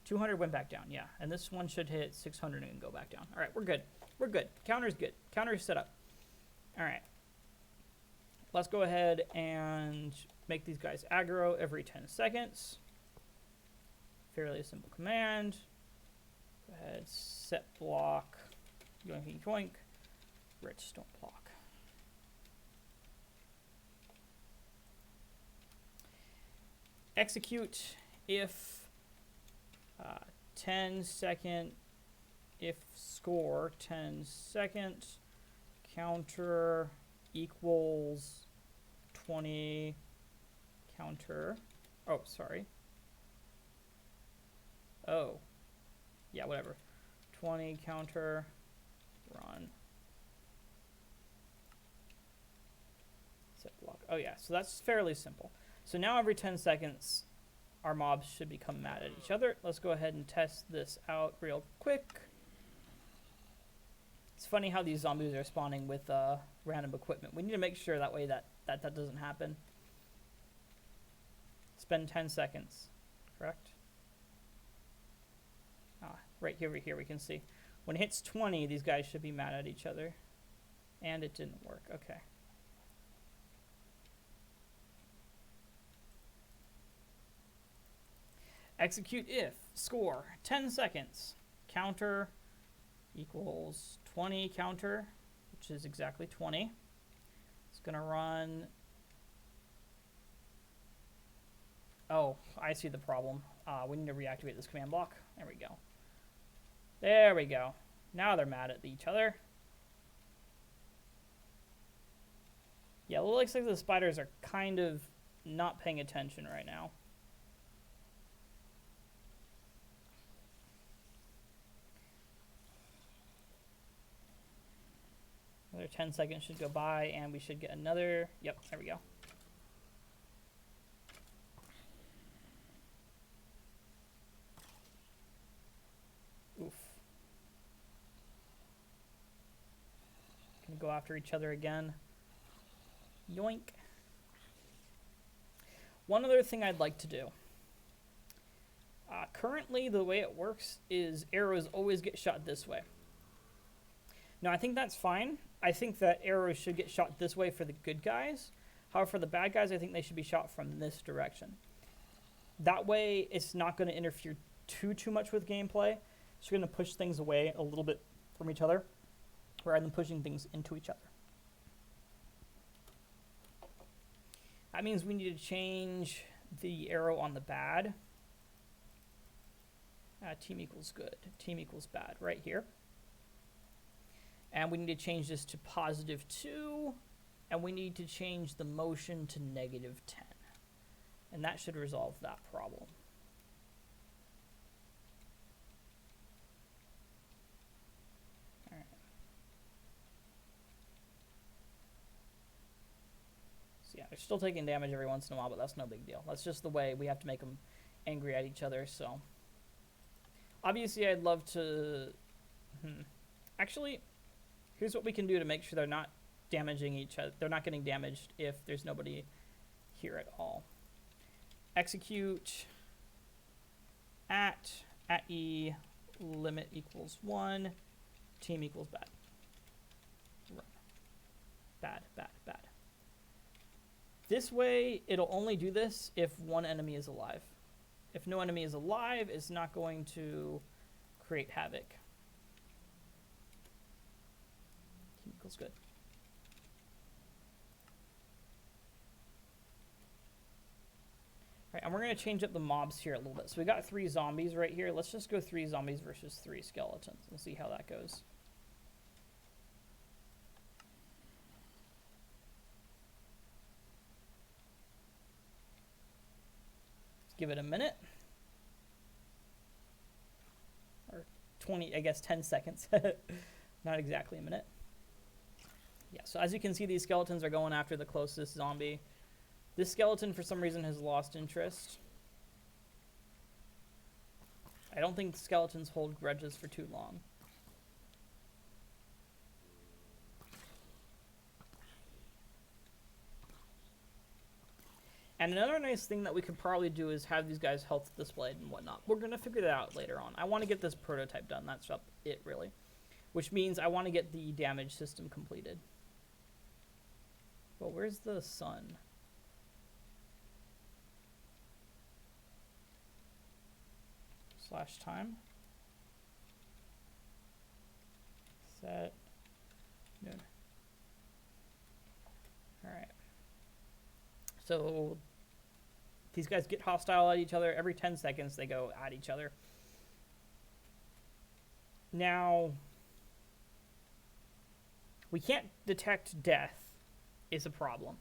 200 went back down, yeah. And this one should hit 600 and go back down. All right, we're good. We're good. Counter's good. Counter's set up. All right. Let's go ahead and make these guys aggro every 10 seconds. Fairly simple command. Go ahead, set block, yoink, yoink, redstone block. Execute if 10-second, if score 10 seconds, counter equals 20 counter. Oh, sorry. Oh. Yeah, whatever. 20 counter run. Set block. Oh, yeah. So that's fairly simple. So now every 10 seconds, our mobs should become mad at each other. Let's go ahead and test this out real quick. It's funny how these zombies are spawning with random equipment. We need to make sure that way that doesn't happen. Spend 10 seconds, correct? Right here we can see. When it hits 20, these guys should be mad at each other. And it didn't work. Okay. Execute if score 10 seconds, counter equals 20 counter, which is exactly 20. It's going to run... Oh, I see the problem. We need to reactivate this command block. There we go. There we go. Now they're mad at each other. Yeah, it looks like the spiders are kind of not paying attention right now. Another 10 seconds should go by, and we should get another. Yep, there we go. Oof. Gonna go after each other again. Yoink. One other thing I'd like to do. Currently, the way it works is arrows always get shot this way. Now, I think that's fine. I think that arrows should get shot this way for the good guys. However, for the bad guys, I think they should be shot from this direction. That way, it's not going to interfere too much with gameplay. It's going to push things away a little bit from each other, rather than pushing things into each other. That means we need to change the arrow on the bad. Team equals good. Team equals bad right here. And we need to change this to +2. And we need to change the motion to -10. And that should resolve that problem. All right. So yeah, they're still taking damage every once in a while, but that's no big deal. That's just the way we have to make them angry at each other, so... Obviously, I'd love to... Actually, here's what we can do to make sure they're not damaging each other. They're not getting damaged if there's nobody here at all. Execute at E, limit equals 1, team equals bad. Run. Bad, bad, bad. This way, it'll only do this if one enemy is alive. If no enemy is alive, it's not going to create havoc. Team equals good. All right, and we're going to change up the mobs here a little bit. So we got 3 zombies right here. Let's just go 3 zombies versus 3 skeletons and see how that goes. Give it a minute, or 20, I guess 10 seconds, not exactly a minute. Yeah, so as you can see, these skeletons are going after the closest zombie. This skeleton, for some reason, has lost interest. I don't think skeletons hold grudges for too long. And another nice thing that we could probably do is have these guys' health displayed and whatnot. We're going to figure that out later on. I want to get this prototype done. That's it, really. Which means I want to get the damage system completed. Well, where's the sun? /time. Set. Noon. Alright. So these guys get hostile at each other. Every 10 seconds they go at each other. Now, we can't detect death is a problem.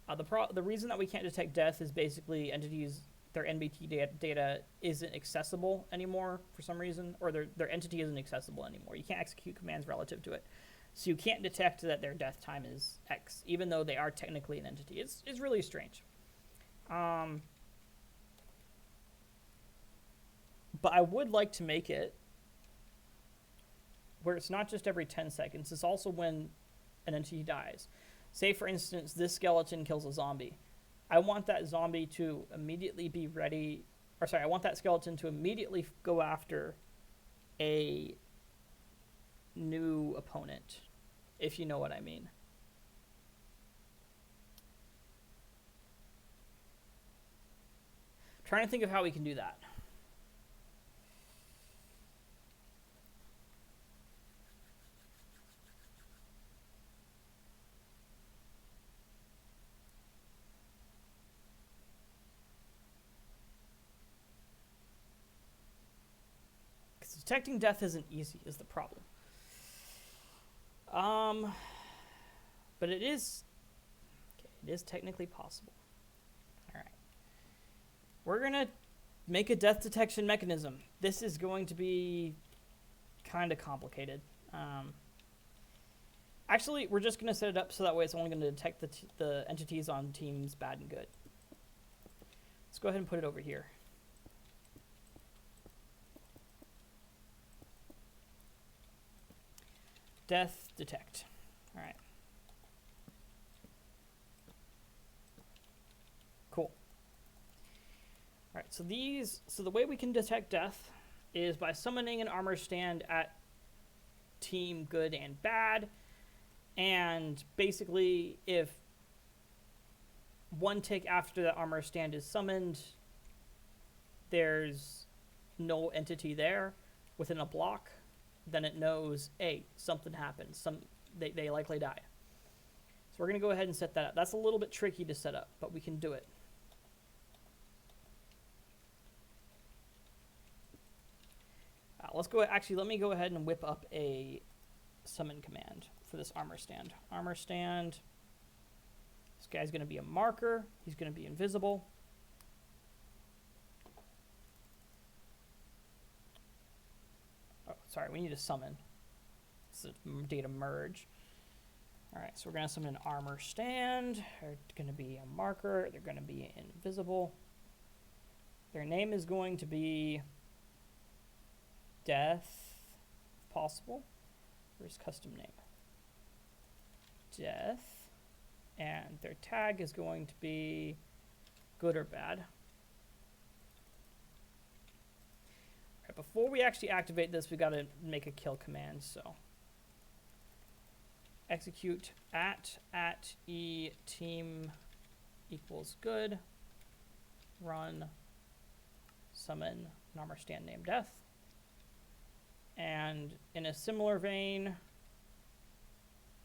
The reason that we can't detect death is basically entities, their NBT data isn't accessible anymore for some reason, or their entity isn't accessible anymore. You can't execute commands relative to it. So you can't detect that their death time is X, even though they are technically an entity. It's really strange. But I would like to make it where it's not just every 10 seconds. It's also when an entity dies. Say, for instance, this skeleton kills a zombie. I want that zombie to immediately be ready... Or sorry, I want that skeleton to immediately go after a new opponent, if you know what I mean. I'm trying to think of how we can do that. Because detecting death isn't easy, is the problem. But it is technically possible. we're going to make a death detection mechanism. This is going to be kind of complicated. Actually, we're just going to set it up so that way it's only going to detect the entities on teams bad and good. Let's go ahead and put it over here. Death detect. All right. Cool. All right, so the way we can detect death is by summoning an armor stand at team good and bad. And basically, if one tick after the armor stand is summoned, there's no entity there within a block, then it knows, hey, something happened. They likely die. So we're going to go ahead and set that up. That's a little bit tricky to set up, but we can do it. Let me go ahead and whip up a summon command for this armor stand. Armor stand. This guy's going to be a marker. He's going to be invisible. Oh, sorry, we need to summon. It's a data merge. All right, so we're going to summon an armor stand. They're going to be a marker. They're going to be invisible. Their name is going to be Death, if possible. Where's custom name? Death. And their tag is going to be good or bad. All right, before we actually activate this, we got to make a kill command. So execute at e team equals good. Run summon an armor stand named Death. And in a similar vein,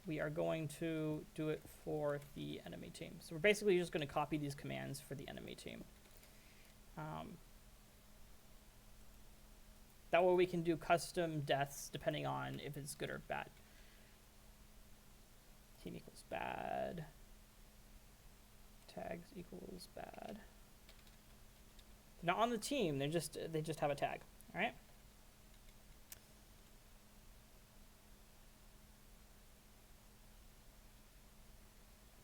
we are going to do it for the enemy team. So we're basically just going to copy these commands for the enemy team. That way we can do custom deaths depending on if it's good or bad. Team equals bad. Tags equals bad. Not on the team, they just have a tag. All right.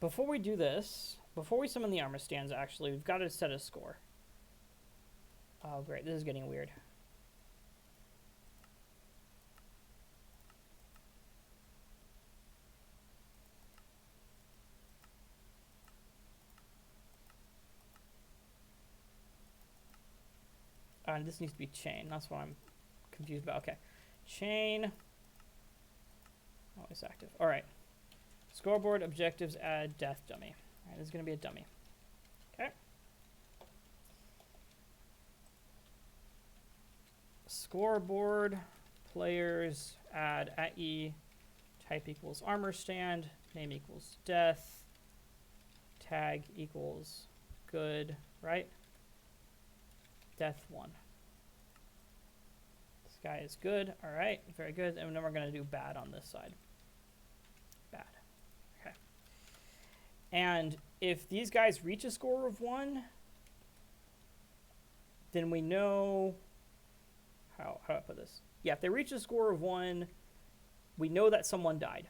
Before we do this, before we summon the armor stands, actually, we've got to set a score. Oh, great. This is getting weird. And this needs to be chain. That's what I'm confused about. Okay. Chain. Oh, it's active. All right. Scoreboard objectives add death dummy. All right, this is going to be a dummy. Okay. Scoreboard players add at e type equals armor stand, name equals death, tag equals good, right? Death 1. This guy is good. All right, very good. And then we're going to do bad on this side. Bad. Okay. And if these guys reach a score of 1, then we know how do I put this? Yeah, if they reach a score of 1, we know that someone died.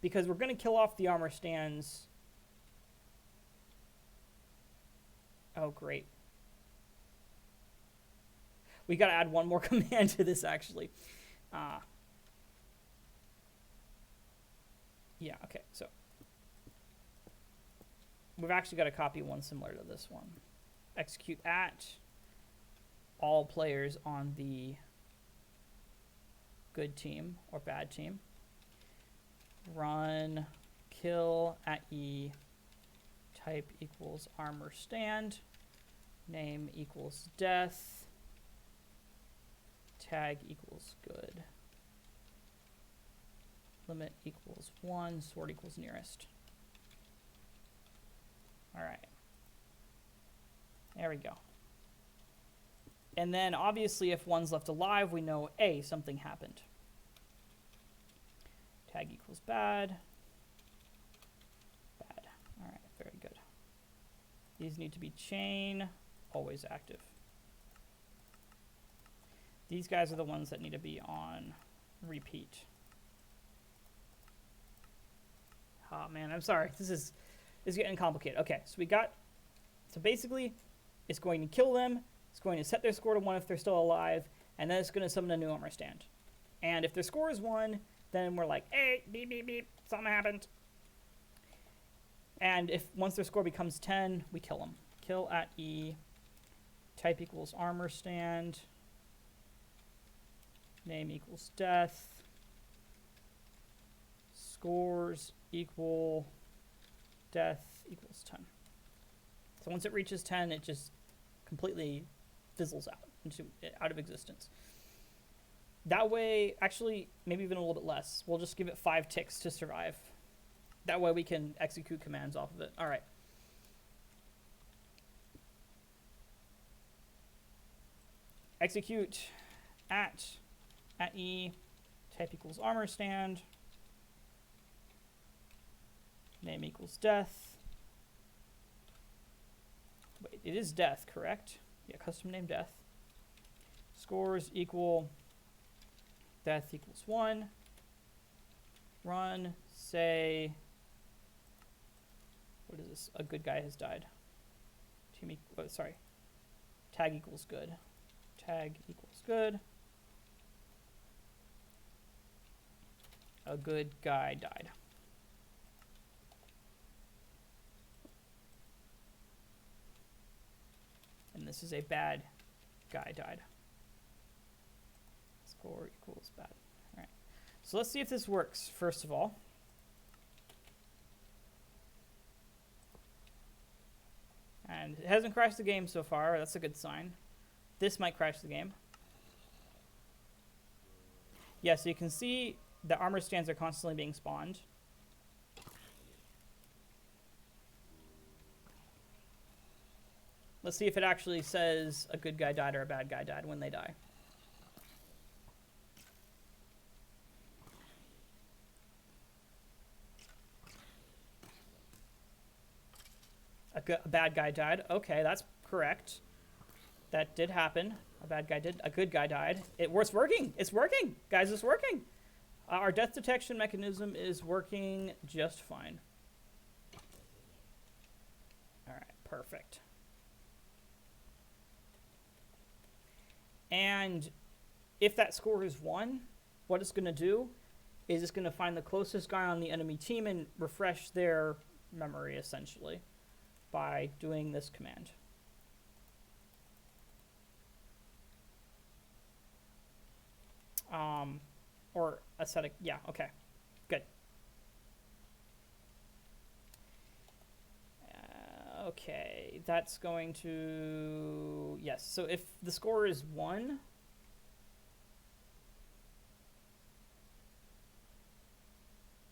Because we're going to kill off the armor stands. Oh, great. We got to add one more command to this, actually. Yeah, okay, so we've actually got to copy one similar to this one. Execute at all players on the good team or bad team. Run kill at e type equals armor stand, name equals death, tag equals good, limit equals 1, sword equals nearest. All right. There we go. And then obviously if one's left alive, we know A, something happened. Tag equals bad. Bad. All right, very good. These need to be chain, always active. These guys are the ones that need to be on repeat. Oh man, I'm sorry. This is getting complicated. Okay, so basically it's going to kill them, it's going to set their score to 1 if they're still alive, and then it's going to summon a new armor stand. And if their score is 1, then we're like, hey, beep, beep, beep, something happened. And if once their score becomes 10, we kill them. Kill at E, type equals armor stand, name equals death, scores equal death equals 10. So once it reaches 10, it just completely fizzles out of existence. That way, actually, maybe even a little bit less. We'll just give it 5 ticks to survive. That way we can execute commands off of it. All right. Execute at E, type equals armor stand, name equals death. Wait, it is death, correct? Yeah, custom name death. Scores equal death equals 1. Run, say, what is this? A good guy has died. Tag equals good. Tag equals good. A good guy died. And this is a bad guy died. Score equals bad. All right. So let's see if this works, first of all. And it hasn't crashed the game so far. That's a good sign. This might crash the game. Yeah, so you can see the armor stands are constantly being spawned. Let's see if it actually says a good guy died or a bad guy died when they die. A bad guy died. Okay, that's correct. That did happen. A good guy died. It's working. It's working. Guys, it's working. Our death detection mechanism is working just fine. All right, perfect. And if that score is 1, what it's going to do is it's going to find the closest guy on the enemy team and refresh their memory, essentially, by doing this command. Or aesthetic, yeah, okay, good. Okay, that's going to, yes, so if the score is 1,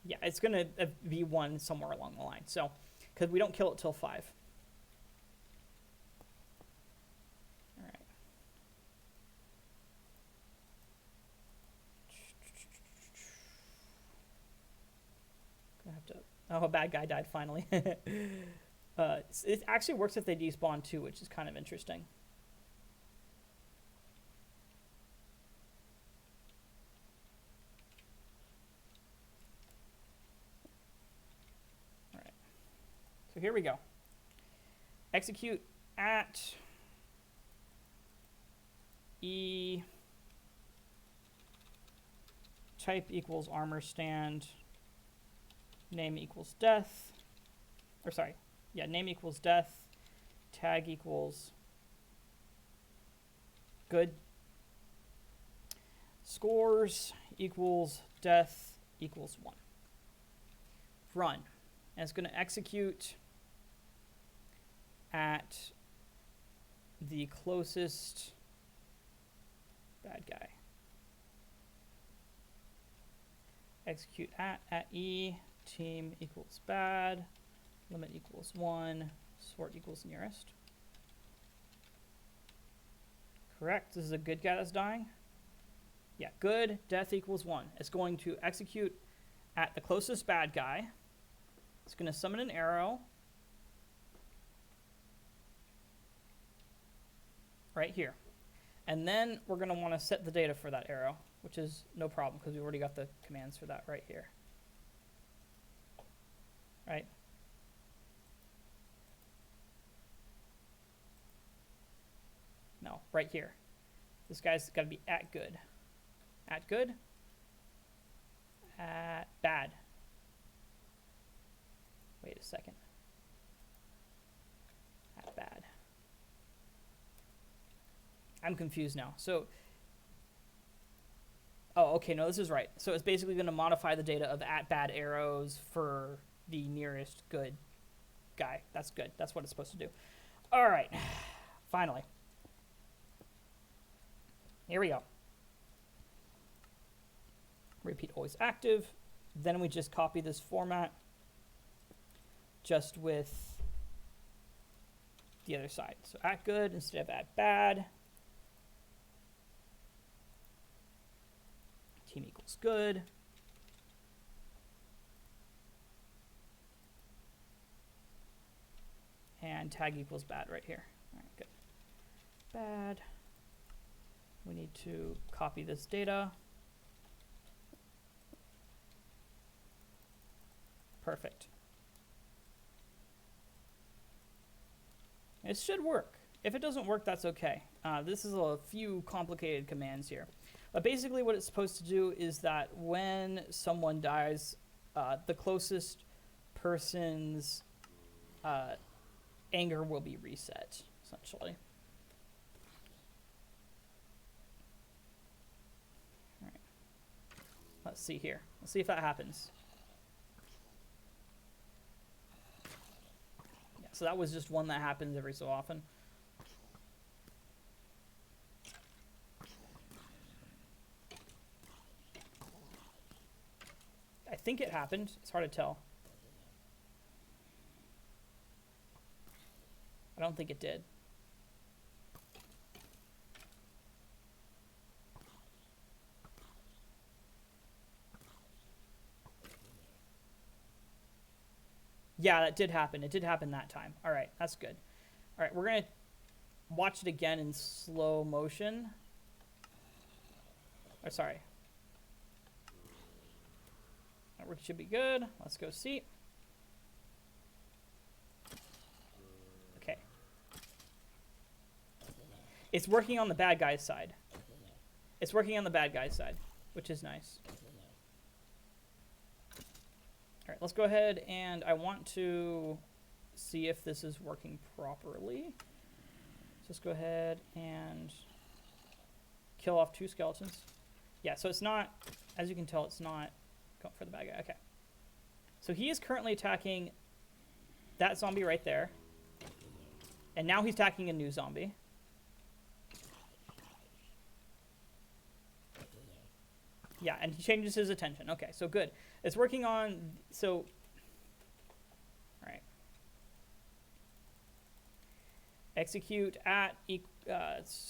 yeah, it's going to be 1 somewhere along the line, so, because we don't kill it till 5. All right. Gonna have to, oh, a bad guy died finally. It actually works if they despawn too, which is kind of interesting. All right. So here we go. Execute at E, type equals armor stand, name equals death, or sorry, yeah, name equals death, tag equals good, scores equals death equals 1. Run. And it's going to execute at the closest bad guy. Execute at E, team equals bad, limit equals 1, sort equals nearest. Correct. This is a good guy that's dying. Yeah, good, death equals 1. It's going to execute at the closest bad guy. It's going to summon an arrow. right here. And then we're going to want to set the data for that arrow, which is no problem because we've already got the commands for that right here. Right? No, right here. This guy's got to be at good. At good. At bad. Wait a second. At bad. I'm confused now. So, oh, okay, no, this is right. So it's basically going to modify the data of at bad arrows for the nearest good guy. That's good. That's what it's supposed to do. All right, finally. Here we go. Repeat always active. Then we just copy this format just with the other side. So at good instead of at bad. Team equals good. And tag equals bad right here. All right, good. Bad. We need to copy this data. Perfect. It should work. If it doesn't work, that's okay. This is a few complicated commands here. But basically what it's supposed to do is that when someone dies, the closest person's anger will be reset, essentially. All right. Let's see here. Let's see if that happens. Yeah, so that was just one that happens every so often. I think it happened. It's hard to tell. I don't think it did. Yeah, that did happen. It did happen that time. All right, that's good. All right, we're going to watch it again in slow motion. Or sorry. Network should be good. Let's go see. Okay. It's working on the bad guy's side. It's working on the bad guy's side, which is nice. All right, let's go ahead and I want to see if this is working properly. So let's go ahead and kill off 2 skeletons. Yeah, so it's not, as you can tell, it's not going for the bad guy. Okay. So he is currently attacking that zombie right there. And now he's attacking a new zombie. Yeah, and he changes his attention. Okay, so good. It's working on, so, all right. Execute at,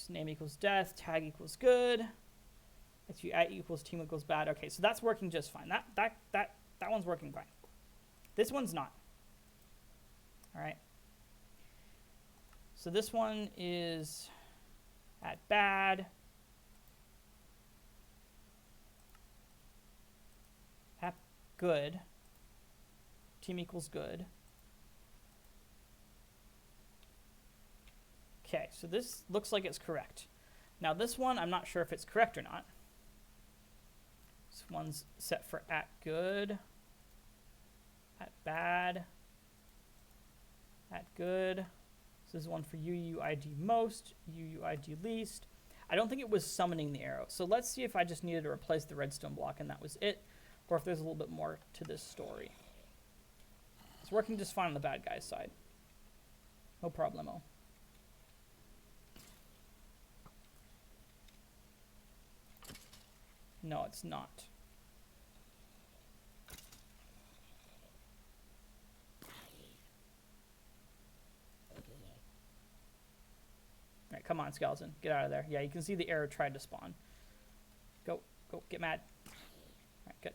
name equals death, tag equals good. Execute at equals team equals bad. Okay, so that's working just fine. That one's working fine. This one's not. All right. So this one is at bad. At good. Team equals good. Okay, so this looks like it's correct. Now this one, I'm not sure if it's correct or not. This one's set for at good, at bad, at good. This is one for UUID most, UUID least. I don't think it was summoning the arrow. So let's see if I just needed to replace the redstone block and that was it, or if there's a little bit more to this story. It's working just fine on the bad guy's side. No problemo. No, it's not. All right, come on, skeleton. Get out of there. Yeah, you can see the arrow tried to spawn. Go, get mad. All right, good.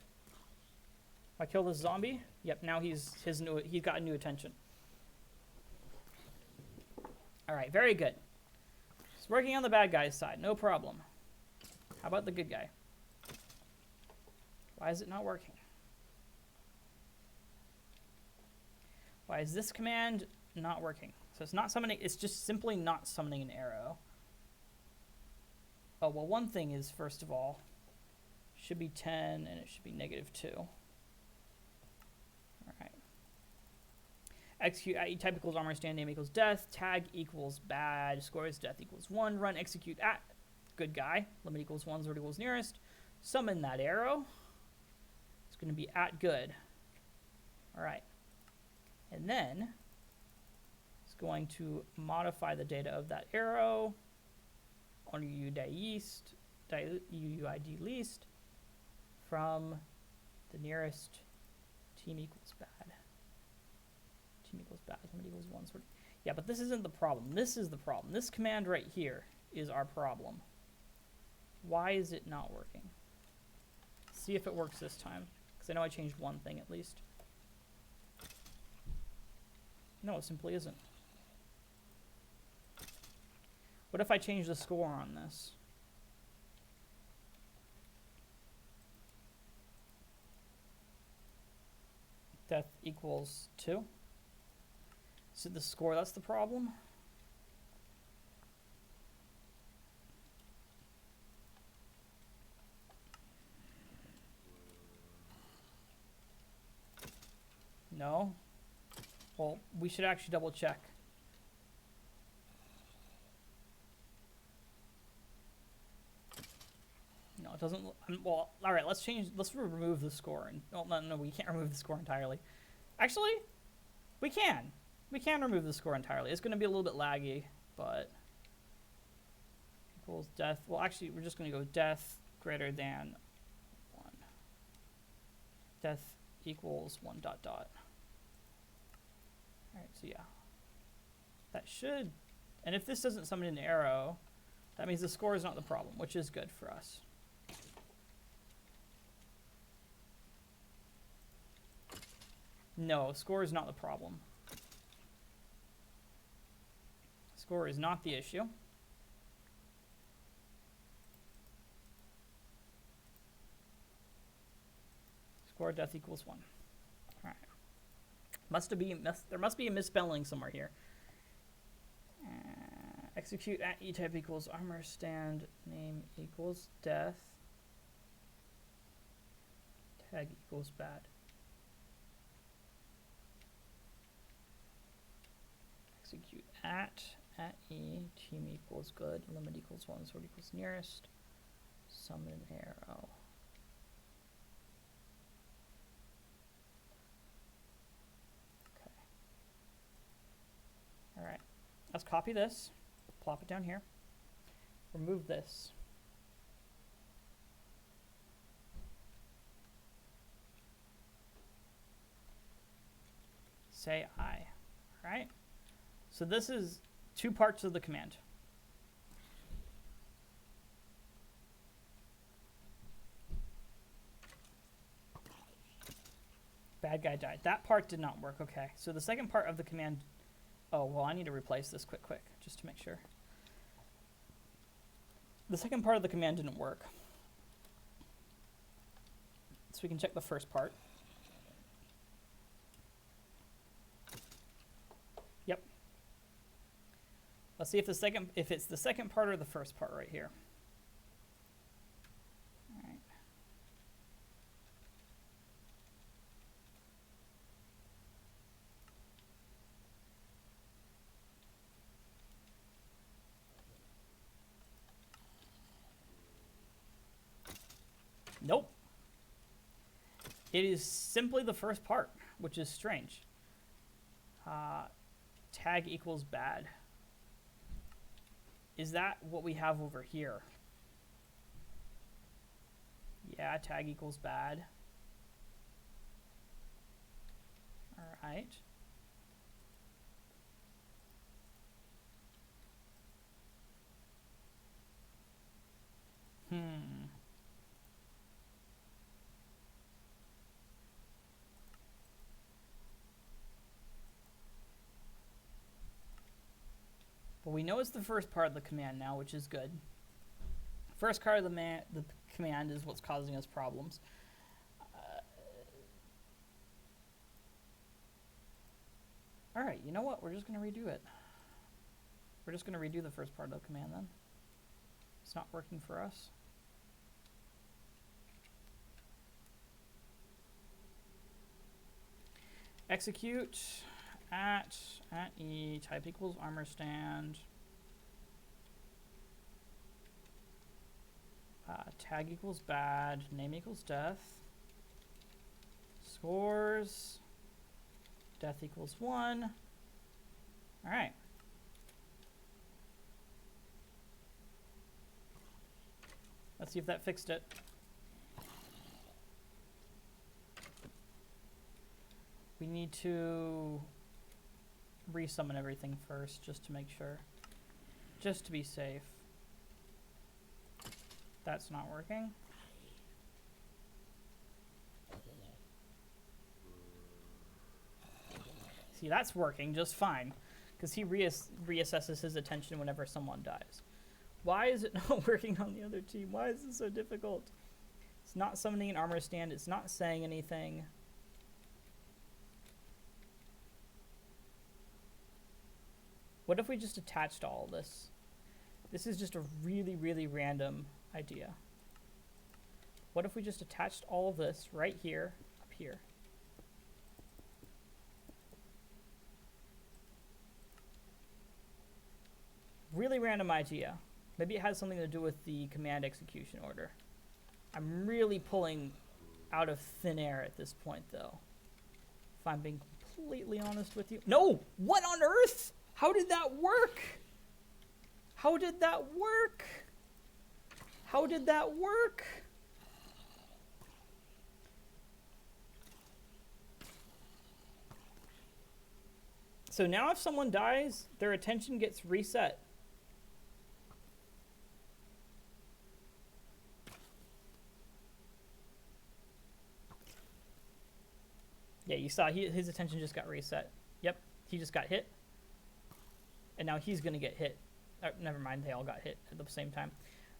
I kill this zombie. Yep, now he's got a new attention. All right, very good. It's working on the bad guy's side, no problem. How about the good guy? Why is it not working? Why is this command not working? So it's not summoning, it's just simply not summoning an arrow. Oh, well, one thing is, first of all, should be 10 and it should be -2. All right. Execute at E type equals armor stand name equals death. Tag equals bad. Score is death equals 1. Run execute at good guy. Limit equals 1. Zord equals nearest. Summon that arrow. It's going to be at good. All right. And then it's going to modify the data of that arrow on UUID least from the nearest team equals bad. Team equals bad. Limit equals 1. Sort of. Yeah, but this isn't the problem. This is the problem. This command right here is our problem. Why is it not working? See if it works this time. Because I know I changed one thing at least. No, it simply isn't. What if I change the score on this? Death equals 2. So the score, that's the problem? No? Well, we should actually double check. No, it doesn't. Well, all right. Let's remove the score. And well, no, we can't remove the score entirely. Actually, we can. We can remove the score entirely. It's going to be a little bit laggy, but equals death. Well, actually, we're just going to go death greater than 1. Death equals 1 dot dot. All right. So yeah, that should. And if this doesn't summon an arrow, that means the score is not the problem, which is good for us. No, score is not the problem. Score is not the issue. Score death equals 1. All right. There must be a misspelling somewhere here. Execute at E type equals armor stand name equals death. Tag equals bad. Execute at E, team equals good, limit equals 1, sort equals nearest, summon an arrow. Okay. All right, let's copy this, plop it down here, remove this. Say I, all right? So this is 2 parts of the command. Bad guy died. That part did not work. Okay. So the second part of the command. Oh, well, I need to replace this quick, just to make sure. The second part of the command didn't work. So we can check the first part. Yep. Let's see if it's the second part or the first part right here. All right. Nope. It is simply the first part, which is strange. Tag equals bad. Is that what we have over here? Yeah, tag equals bad. All right. But we know it's the first part of the command now, which is good. First part of the command is what's causing us problems. All right, you know what? We're just going to redo it. We're just going to redo the first part of the command then. It's not working for us. Execute at E type equals armor stand. Tag equals bad. Name equals death. Scores. Death equals 1. All right. Let's see if that fixed it. We need to resummon everything first just to make sure. Just to be safe. That's not working. See, that's working just fine, because he reassesses his attention whenever someone dies. Why is it not working on the other team? Why is this so difficult? It's not summoning an armor stand. It's not saying anything. What if we just attached all this? This is just a really, really random idea. What if we just attached all of this right here, up here? Really random idea. Maybe it has something to do with the command execution order. I'm really pulling out of thin air at this point, though. If I'm being completely honest with you. No! What on earth? How did that work? How did that work? How did that work? So now if someone dies, their attention gets reset. Yeah, you saw his attention just got reset. Yep, he just got hit. And now he's going to get hit. Never mind, they all got hit at the same time.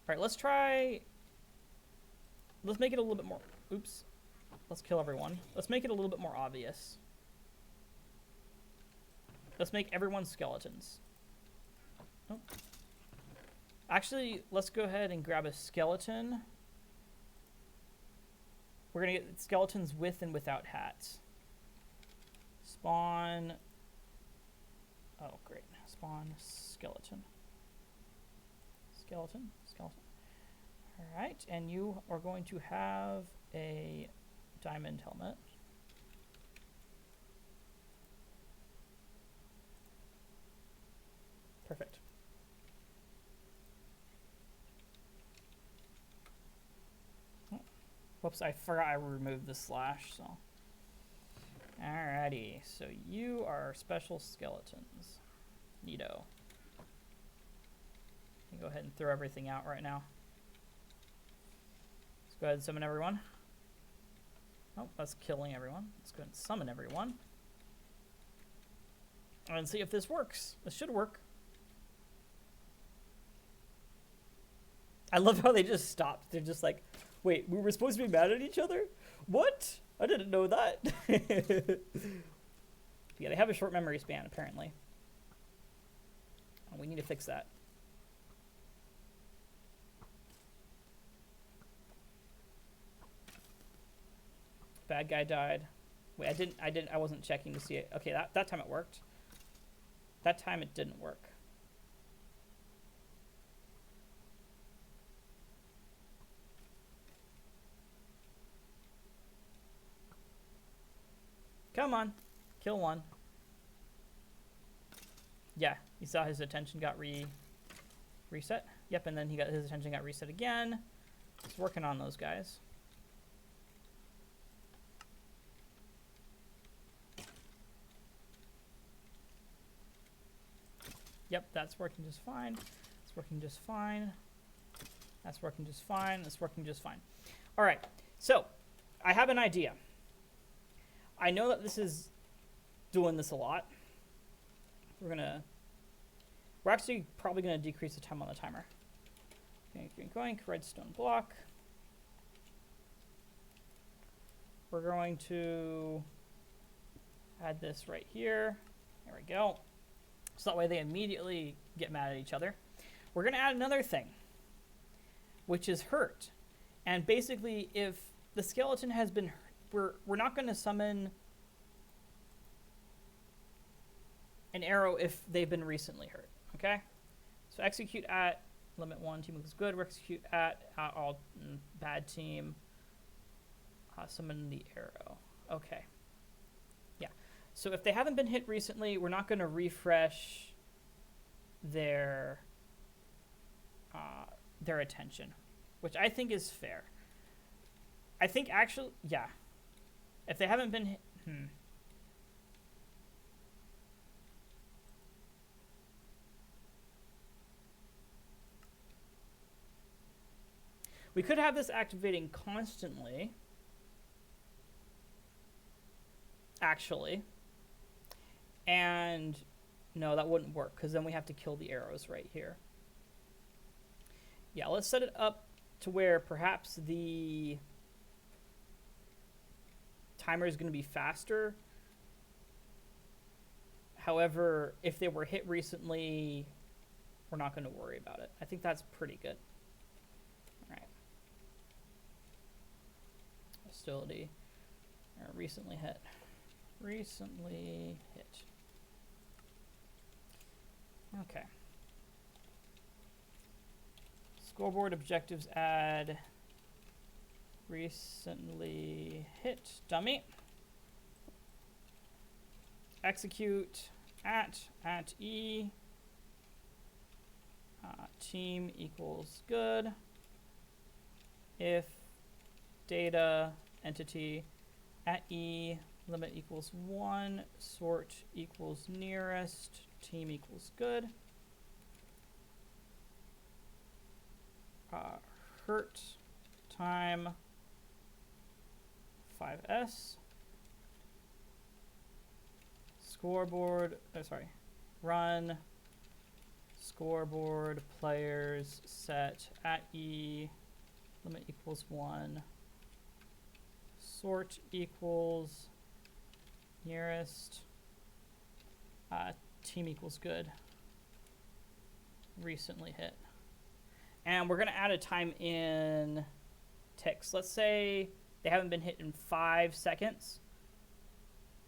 All right, let's try... Let's make it a little bit more... Oops. Let's kill everyone. Let's make it a little bit more obvious. Let's make everyone skeletons. Oh. Actually, let's go ahead and grab a skeleton. We're going to get skeletons with and without hats. Spawn... Oh, great. Spawn skeleton. Skeleton. All right, and you are going to have a diamond helmet. Perfect. Oh, whoops, I forgot I removed the slash, so. Alrighty, so you are special skeletons. Neato. You go ahead and throw everything out right now. Let's go ahead and summon everyone. Oh, that's killing everyone. Let's go ahead and summon everyone. And see if this works. This should work. I love how they just stopped. They're just like, wait, we were supposed to be mad at each other? What? I didn't know that. Yeah, they have a short memory span, apparently. Oh, we need to fix that. Bad guy died. Wait, I wasn't checking to see it. Okay, that time it worked. That time it didn't work. Come on, kill one. Yeah, you saw his attention got reset. Yep, and then his attention got reset again. It's working on those guys. Yep, that's working just fine. It's working just fine. That's working just fine. That's working just fine. All right, so I have an idea. I know that this is doing this a lot. We're actually probably going to decrease the time on the timer. Yoink, yoink, yoink, redstone block. We're going to add this right here. There we go. So that way they immediately get mad at each other. We're going to add another thing, which is hurt. And basically, if the skeleton has been hurt, we're not going to summon an arrow if they've been recently hurt. Okay? So execute at limit 1, team looks good. We're execute at all bad team. Summon the arrow. Okay. Yeah. So if they haven't been hit recently, we're not going to refresh their attention, which I think is fair. I think actually, yeah. If they haven't been hit, we could have this activating constantly. Actually. And no, that wouldn't work because then we have to kill the arrows right here. Yeah, let's set it up to where perhaps the timer is going to be faster. However, if they were hit recently, we're not going to worry about it. I think that's pretty good. All right. Hostility. Recently hit. Recently hit. Okay. Scoreboard objectives add recently hit dummy. Execute at E. Team equals good. If data entity at E limit equals 1, sort equals nearest, team equals good. Hurt time 5s. Scoreboard, run scoreboard players set at E limit equals 1, sort equals nearest, team equals good, recently hit. And we're going to add a time in ticks. Let's say they haven't been hit in 5 seconds.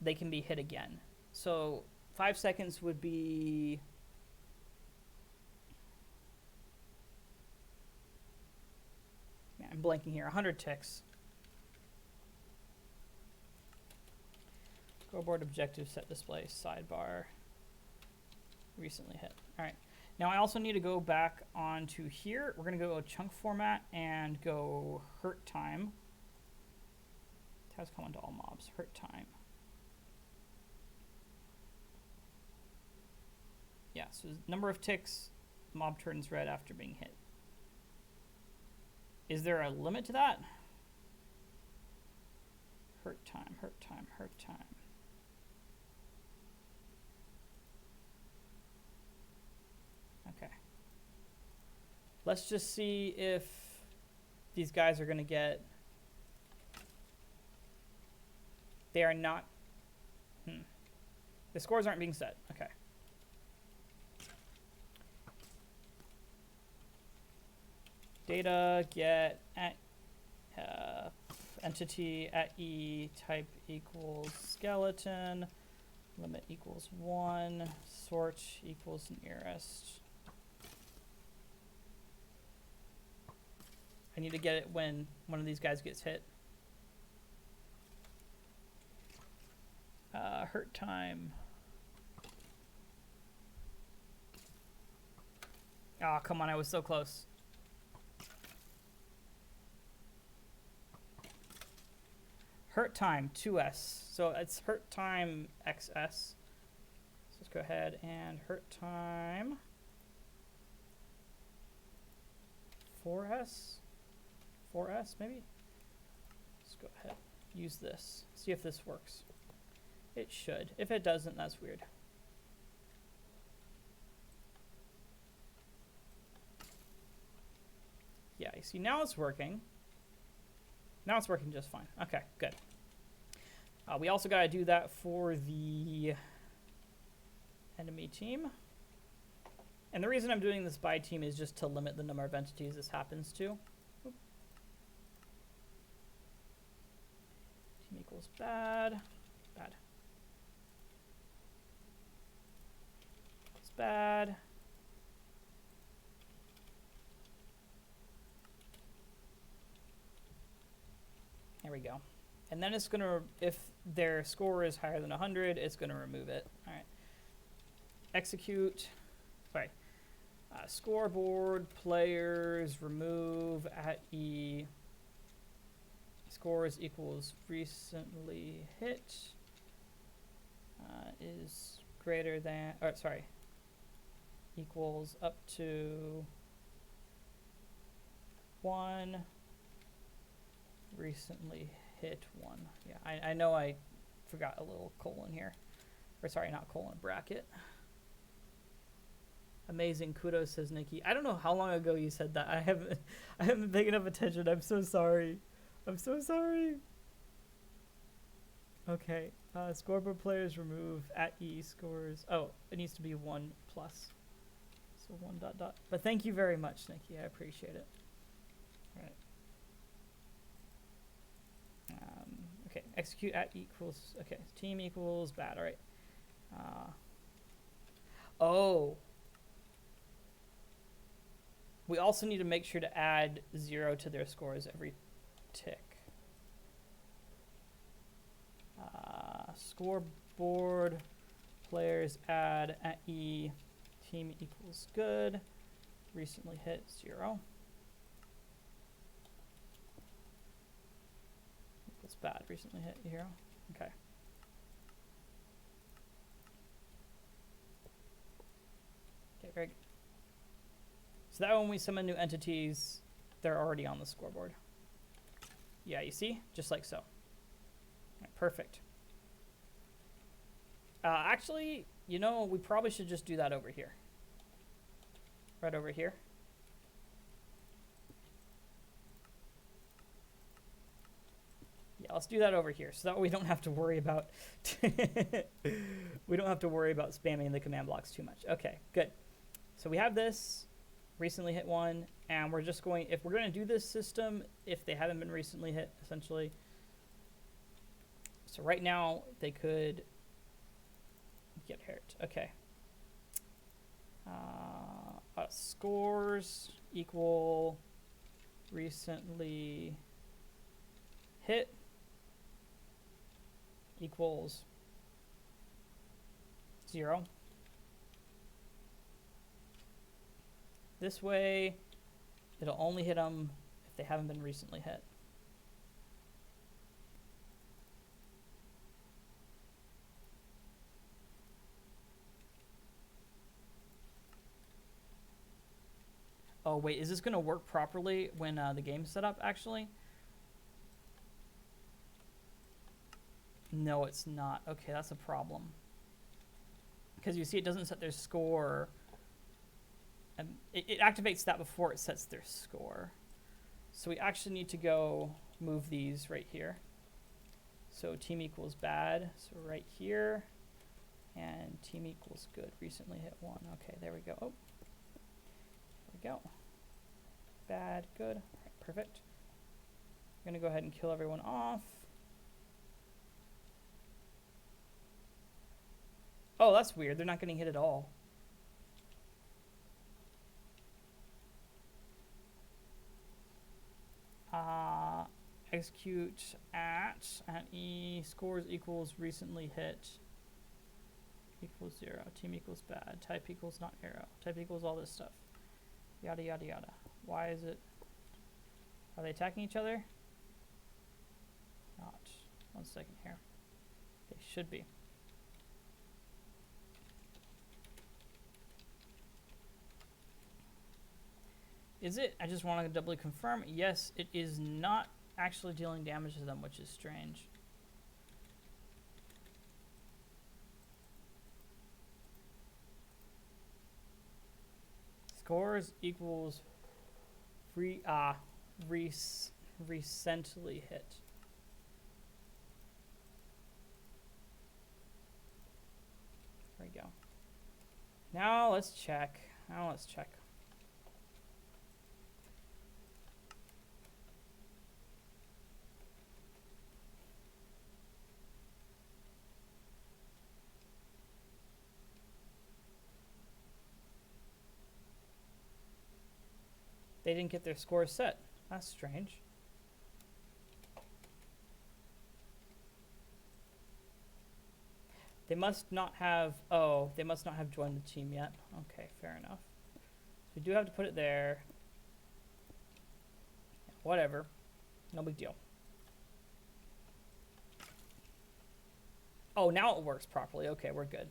They can be hit again. So 5 seconds would be... Man, I'm blanking here. 100 ticks. Scoreboard objective set display sidebar. Recently hit. All right. Now I also need to go back onto here. We're going to go chunk format and go hurt time. Tabs common to all mobs. Hurt time. Yeah, so number of ticks, mob turns red after being hit. Is there a limit to that? Hurt time, hurt time, hurt time. Okay. Let's just see if these guys are going to get... They are not... The scores aren't being set. Okay. Data get at entity at E type equals skeleton, limit equals 1, sort equals nearest. I need to get it when one of these guys gets hit. Hurt time. Oh, come on, I was so close. Hurt time 2s. So it's hurt time xs. So let's go ahead and hurt time 4s. 4s maybe? Let's go ahead. Use this. See if this works. It should. If it doesn't, that's weird. Okay, see, now it's working. Now it's working just fine. Okay, good. We also got to do that for the enemy team. And the reason I'm doing this by team is just to limit the number of entities this happens to. Oop. Team equals bad. Bad. Equals bad. There we go. And then it's going to, if their score is higher than 100, it's going to remove it. All right. Execute. Sorry. Scoreboard, players, remove at E. Scores equals recently hit. Is greater than, or sorry, equals up to 1. Recently hit 1. Yeah, I know I forgot a little colon here. Or sorry, not colon, bracket. Amazing, kudos, says Nikki. I don't know how long ago you said that. I haven't been paying enough attention. I'm so sorry. I'm so sorry. Okay. Scoreboard players remove at E scores. Oh, it needs to be 1+. So 1 ... But thank you very much, Nikki. I appreciate it. All right. Okay, execute at equals, okay, team equals bad, all right. Oh. We also need to make sure to add 0 to their scores every tick. Scoreboard players add at E, team equals good, recently hit 0. Equals bad, recently hit 0. Okay. Okay, very good. So that when we summon new entities, they're already on the scoreboard. Yeah, you see? Just like so. Right, perfect. Actually, you know, we probably should just do that over here. Right over here. Yeah, let's do that over here, so that we don't have to worry about we don't have to worry about spamming the command blocks too much. Okay, good. So we have this recently hit 1, and we're just going, if we're going to do this system, if they haven't been recently hit, essentially. So right now they could get hurt. Okay. Scores equal recently hit equals 0. This way, it'll only hit them if they haven't been recently hit. Oh, wait, is this going to work properly when the game's set up, actually? No, it's not. Okay, that's a problem. Because you see, it doesn't set their score. And it activates that before it sets their score. So we actually need to go move these right here. So team equals bad, so right here. And team equals good, recently hit 1. Okay, there we go. Oh, there we go. Bad, good. All right, perfect. I'm going to go ahead and kill everyone off. Oh, that's weird. They're not getting hit at all. Execute at E, scores equals recently hit equals 0, team equals bad, type equals not arrow, type equals all this stuff, yada yada yada. Why is it, are they attacking each other? Not. 1 second here. They should be. Is it? I just want to doubly confirm. Yes, it is not actually dealing damage to them, which is strange. Scores equals free. recently hit. There we go. Now let's check. They didn't get their score set. That's strange. They must not have, they must not have joined the team yet. Okay, fair enough. So we do have to put it there. Whatever. No big deal. Oh, now it works properly. Okay, we're good.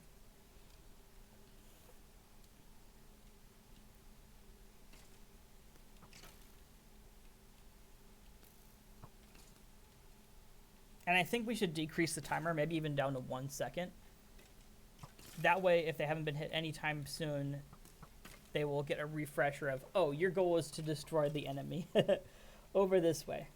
And I think we should decrease the timer, maybe even down to 1 second. That way, if they haven't been hit anytime soon, they will get a refresher of, oh, your goal is to destroy the enemy over this way.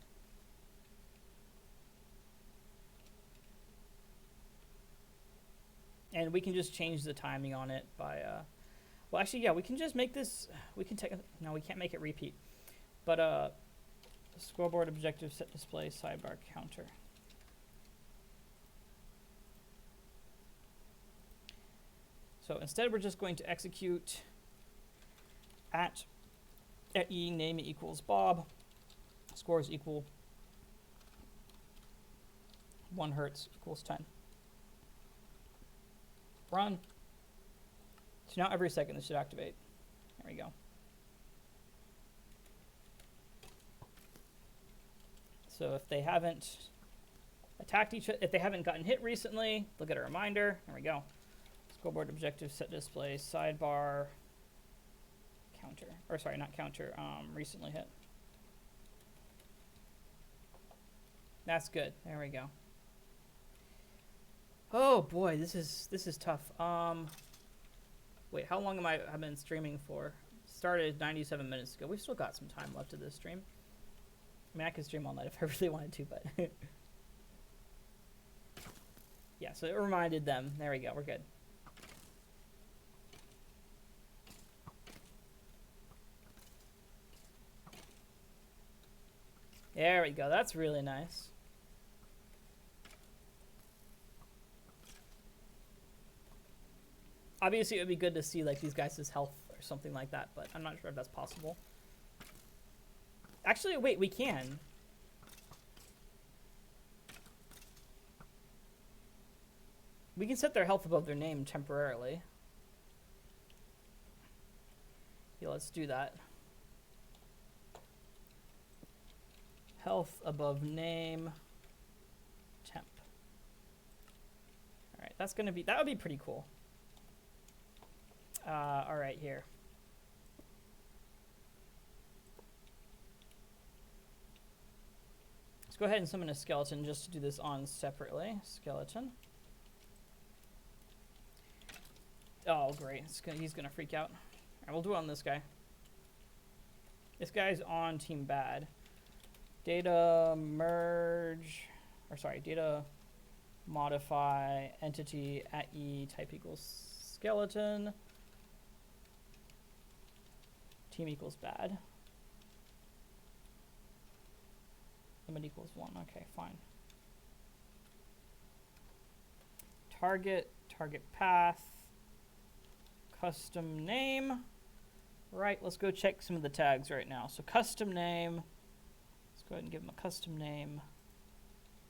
And we can just change the timing on it by, well, actually, yeah, we can just make this, we can take, no, we can't make it repeat. But, scoreboard objective set display sidebar counter. So instead, we're just going to execute at e name equals Bob, scores equal 1 hertz equals 10. Run. So now every second this should activate. There we go. So if they haven't attacked each other, if they haven't gotten hit recently, they'll get a reminder. There we go. Scoreboard objective set display sidebar counter, or sorry, not counter, recently hit. That's good. There we go. Oh boy, this is tough. Wait, how long have been streaming for? Started 97 minutes ago. We've still got some time left of this stream. I mean, I could stream all night if I really wanted to, but yeah. So it reminded them. There we go. We're good. There we go. That's really nice. Obviously, it would be good to see like these guys' health or something like that, but I'm not sure if that's possible. Actually, wait, we can. We can set their health above their name temporarily. Yeah, let's do that. Health above name temp. All right, that's gonna be, that would be pretty cool. All right, here. Let's go ahead and summon a skeleton just to do this on separately. Skeleton. Oh, great. He's gonna freak out. All right, we'll do it on this guy. This guy's on team bad. Data merge, or sorry, data modify entity at e type equals skeleton. Team equals bad. Limit equals 1. Okay, fine. Target path, custom name. Right, let's go check some of the tags right now. So custom name, let's go ahead and give him a custom name.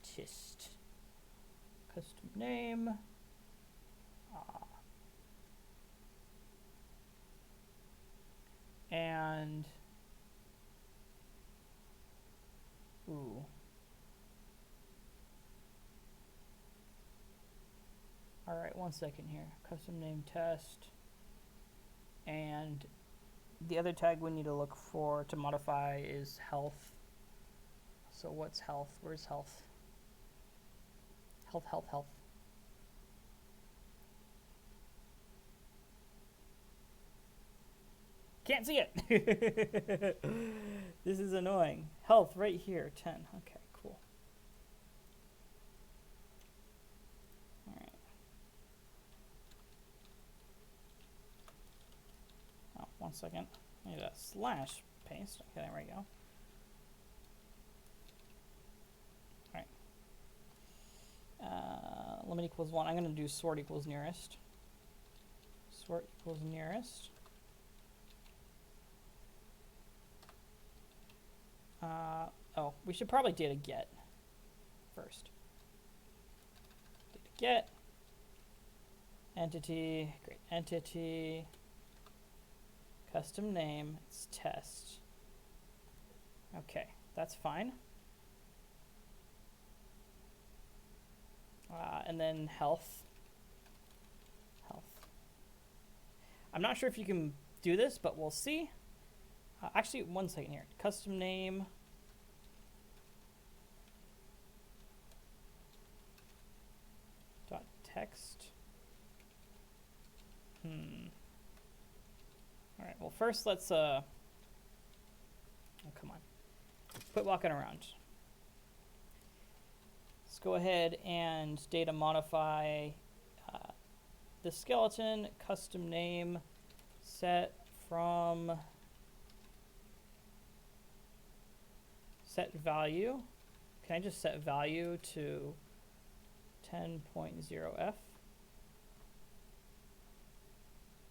Tist. Custom name. And ooh. All right, 1 second here. Custom name test. And the other tag we need to look for to modify is health. So what's health? Where's health? Health. can't see it. This is annoying. Health right here, 10. Okay, cool. All right. Oh, 1 second. I need a slash paste. Okay, there we go. Limit equals 1. I'm going to do sort equals nearest. Sort equals nearest. Oh, we should probably data get first. Data get. Entity. Great. Entity. Custom name. It's test. Okay, that's fine. And then health. Health. I'm not sure if you can do this, but we'll see. Actually, 1 second here. Custom name. Dot text. All right. Well, first let's. Oh, come on. Quit walking around. Let's go ahead and data modify the skeleton custom name set from set value. Can I just set value to 10.0f?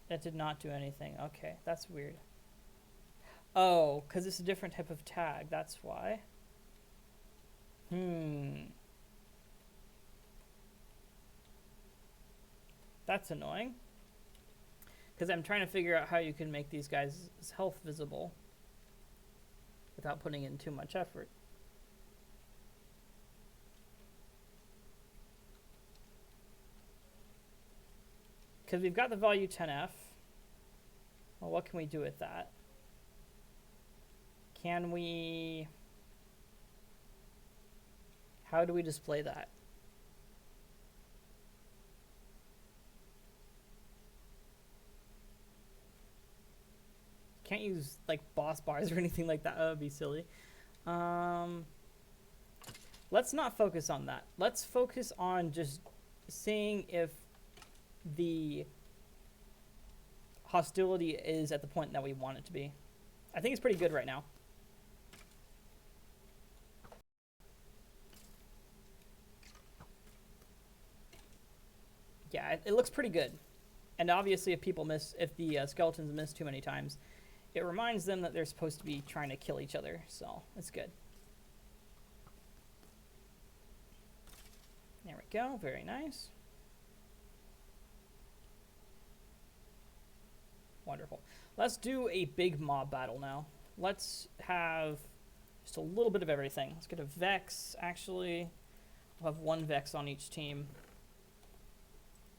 That did not do anything. Okay, that's weird. Oh, because it's a different type of tag. That's why. That's annoying. Because I'm trying to figure out how you can make these guys' health visible without putting in too much effort. Because we've got the value 10f. Well, what can we do with that? Can we... How do we display that? Can't use like boss bars or anything like that. That would be silly. Let's not focus on that. Let's focus on just seeing if the hostility is at the point that we want it to be. I think it's pretty good right now. Yeah, it looks pretty good. And obviously if people miss, if the skeletons miss too many times, it reminds them that they're supposed to be trying to kill each other. So it's good. There we go. Very nice. Wonderful. Let's do a big mob battle now. Let's have just a little bit of everything. Let's get a Vex, actually. We'll have 1 Vex on each team.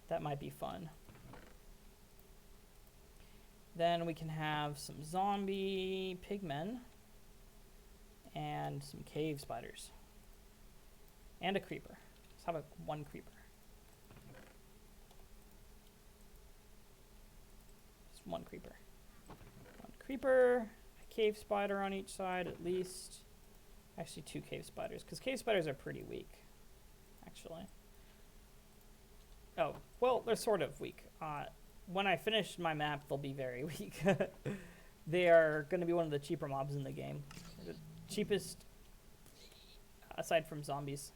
That might be fun. Then we can have some zombie pigmen and some cave spiders. And a creeper. Let's have 1 creeper. Just 1 creeper. 1 creeper, a cave spider on each side at least. Actually 2 cave spiders, because cave spiders are pretty weak, actually. Oh, well, they're sort of weak. When I finish my map, they'll be very weak. They are going to be one of the cheaper mobs in the game. The cheapest, aside from zombies,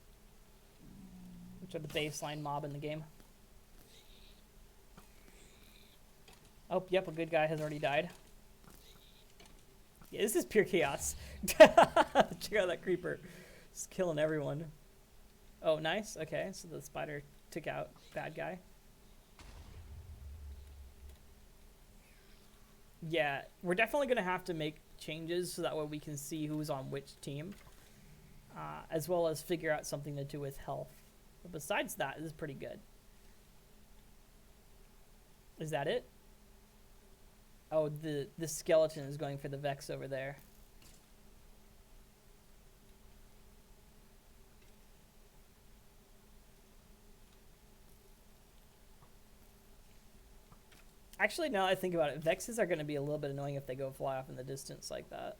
which are the baseline mob in the game. Oh, yep, a good guy has already died. Yeah, this is pure chaos. Check out that creeper. Just killing everyone. Oh, nice. Okay, so the spider took out bad guy. Yeah, we're definitely going to have to make changes so that way we can see who's on which team. As well as figure out something to do with health. But besides that, this is pretty good. Is that it? Oh, the skeleton is going for the Vex over there. Actually, now that I think about it, Vexes are going to be a little bit annoying if they go fly off in the distance like that.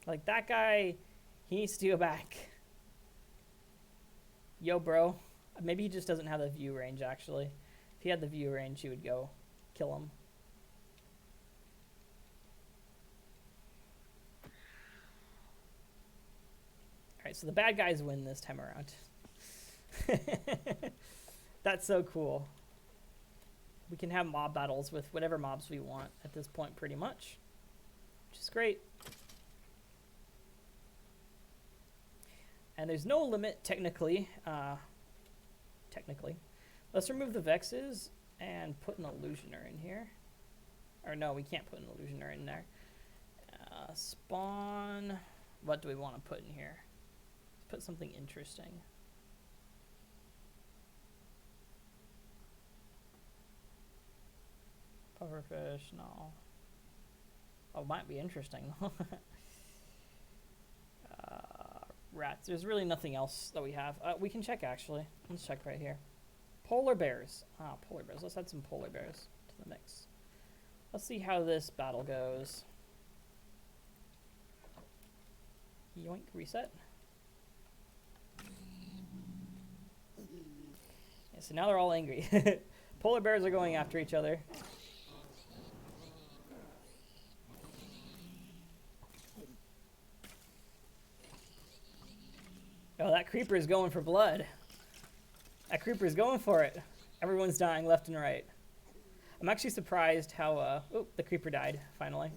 Like, that guy, he needs to go back. Yo, bro. Maybe he just doesn't have the view range, actually. If he had the view range, he would go kill him. Alright, so the bad guys win this time around. That's so cool. We can have mob battles with whatever mobs we want at this point, pretty much. Which is great. And there's no limit, technically. Let's remove the Vexes and put an Illusioner in here. Or no, we can't put an Illusioner in there. Spawn. What do we want to put in here? Let's put something interesting. Pufferfish, no. Oh, might be interesting. Rats. There's really nothing else that we have. We can check, actually. Let's check right here. Polar bears. Polar bears. Let's add some polar bears to the mix. Let's see how this battle goes. Yoink, reset. Yeah, so now they're all angry. Polar bears are going after each other. Oh, that creeper is going for blood. That creeper is going for it. Everyone's dying left and right. I'm actually surprised how... oh, the creeper died, finally.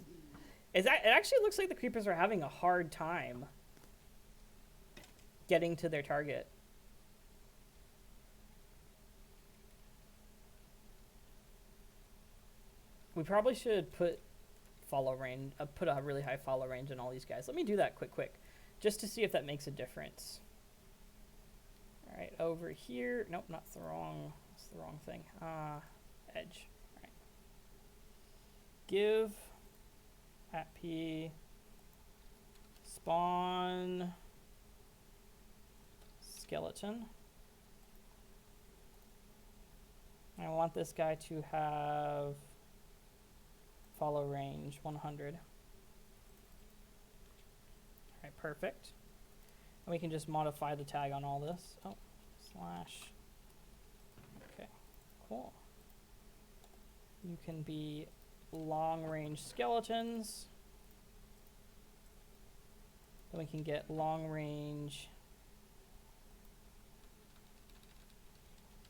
It actually looks like the creepers are having a hard time getting to their target. We probably should put follow range, put a really high follow range on all these guys. Let me do that quick, just to see if that makes a difference. All right, over here. Nope, that's the wrong thing. Edge. All right. Give at P spawn skeleton. I want this guy to have follow range 100. All right, perfect. And we can just modify the tag on all this. Oh, slash. Okay, cool. You can be long range skeletons. Then we can get long range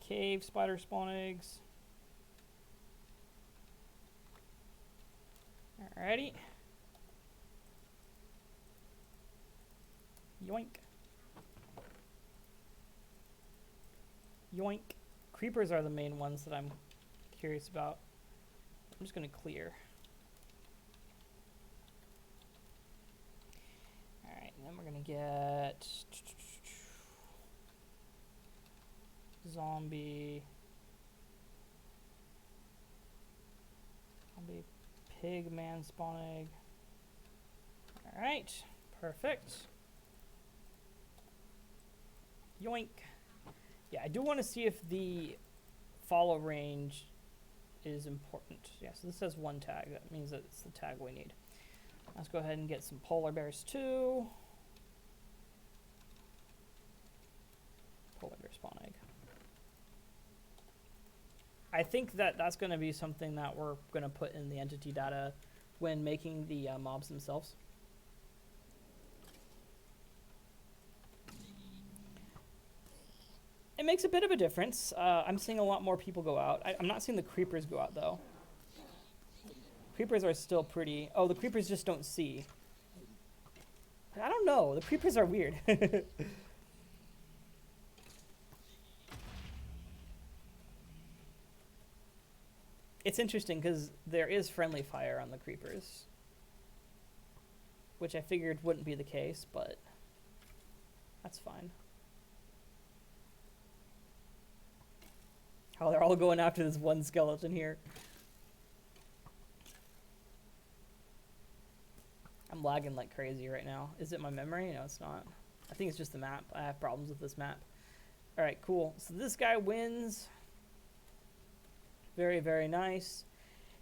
cave spider spawn eggs. Alrighty. Yoink. Yoink. Creepers are the main ones that I'm curious about. I'm just going to clear. Alright, and then we're going to get zombie pig man spawn egg. Alright, perfect. Yoink. Yeah, I do want to see if the follow range is important. Yeah, so this says one tag. That means that it's the tag we need. Let's go ahead and get some polar bears too. Polar bear spawn egg. I think that that's going to be something that we're going to put in the entity data when making the mobs themselves. It makes a bit of a difference. I'm seeing a lot more people go out. I'm not seeing the creepers go out, though. Creepers are still pretty... Oh, the creepers just don't see. I don't know. The creepers are weird. It's interesting because there is friendly fire on the creepers, which I figured wouldn't be the case, but that's fine. Oh, they're all going after this one skeleton here. I'm lagging like crazy right now. Is it my memory? No, it's not. I think it's just the map. I have problems with this map. All right, cool. So this guy wins. Very, very nice.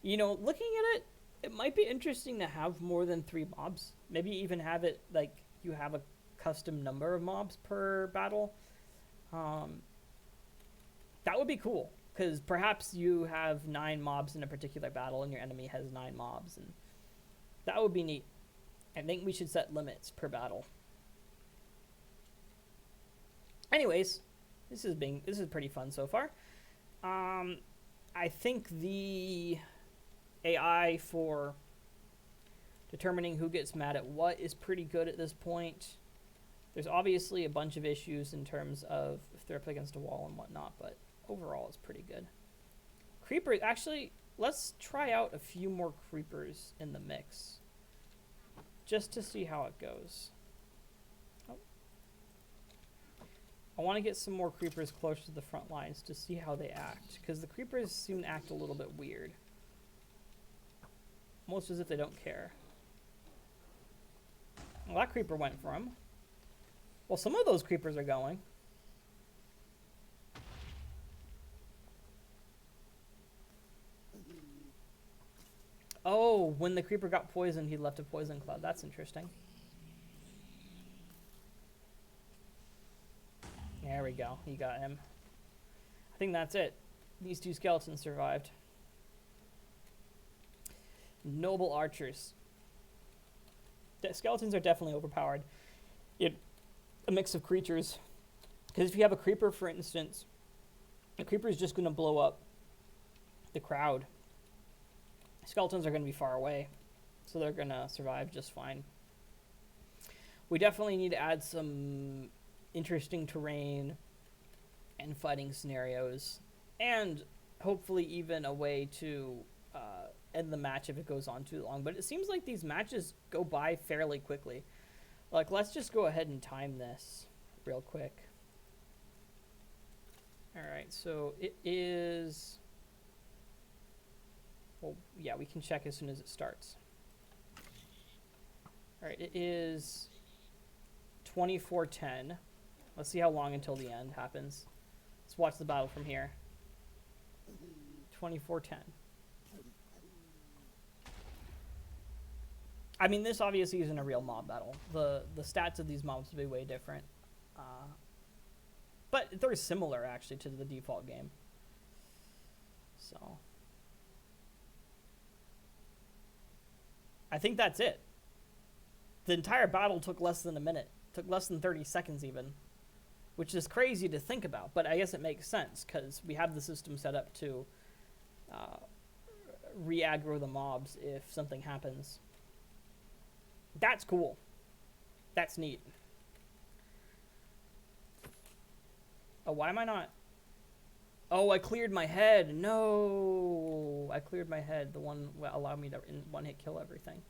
You know, looking at it, it might be interesting to have more than 3 mobs. Maybe even have it like you have a custom number of mobs per battle. That would be cool, because perhaps you have 9 mobs in a particular battle and your enemy has 9 mobs, and that would be neat. I think we should set limits per battle. Anyways, this is pretty fun so far. I think the AI for determining who gets mad at what is pretty good at this point. There's obviously a bunch of issues in terms of if they're up against a wall and whatnot, but overall it's pretty good. Creepers, actually, let's try out a few more creepers in the mix, just to see how it goes. Oh. I want to get some more creepers closer to the front lines to see how they act, because the creepers seem to act a little bit weird. Almost as if they don't care. Well, that creeper went for him. Well, some of those creepers are going. Oh, when the creeper got poisoned, he left a poison cloud. That's interesting. There we go. He got him. I think that's it. These 2 skeletons survived. Noble archers. The skeletons are definitely overpowered. A mix of creatures. Because if you have a creeper, for instance, the creeper is just going to blow up the crowd. Skeletons are going to be far away, so they're going to survive just fine. We definitely need to add some interesting terrain and fighting scenarios, and hopefully even a way to end the match if it goes on too long. But it seems like these matches go by fairly quickly. Like, let's just go ahead and time this real quick. Alright, so it is... Well, yeah, we can check as soon as it starts. Alright, it is 24:10. Let's see how long until the end happens. Let's watch the battle from here. 24:10. I mean, this obviously isn't a real mob battle. The stats of these mobs will be way different. But they're similar, actually, to the default game. So... I think that's it. The entire battle took less than a minute. Took less than 30 seconds even. Which is crazy to think about, but I guess it makes sense, because we have the system set up to re-aggro the mobs if something happens. That's cool. That's neat. Oh, why am I not... Oh, I cleared my head. No, I cleared my head. The one that allowed me to in one hit kill everything.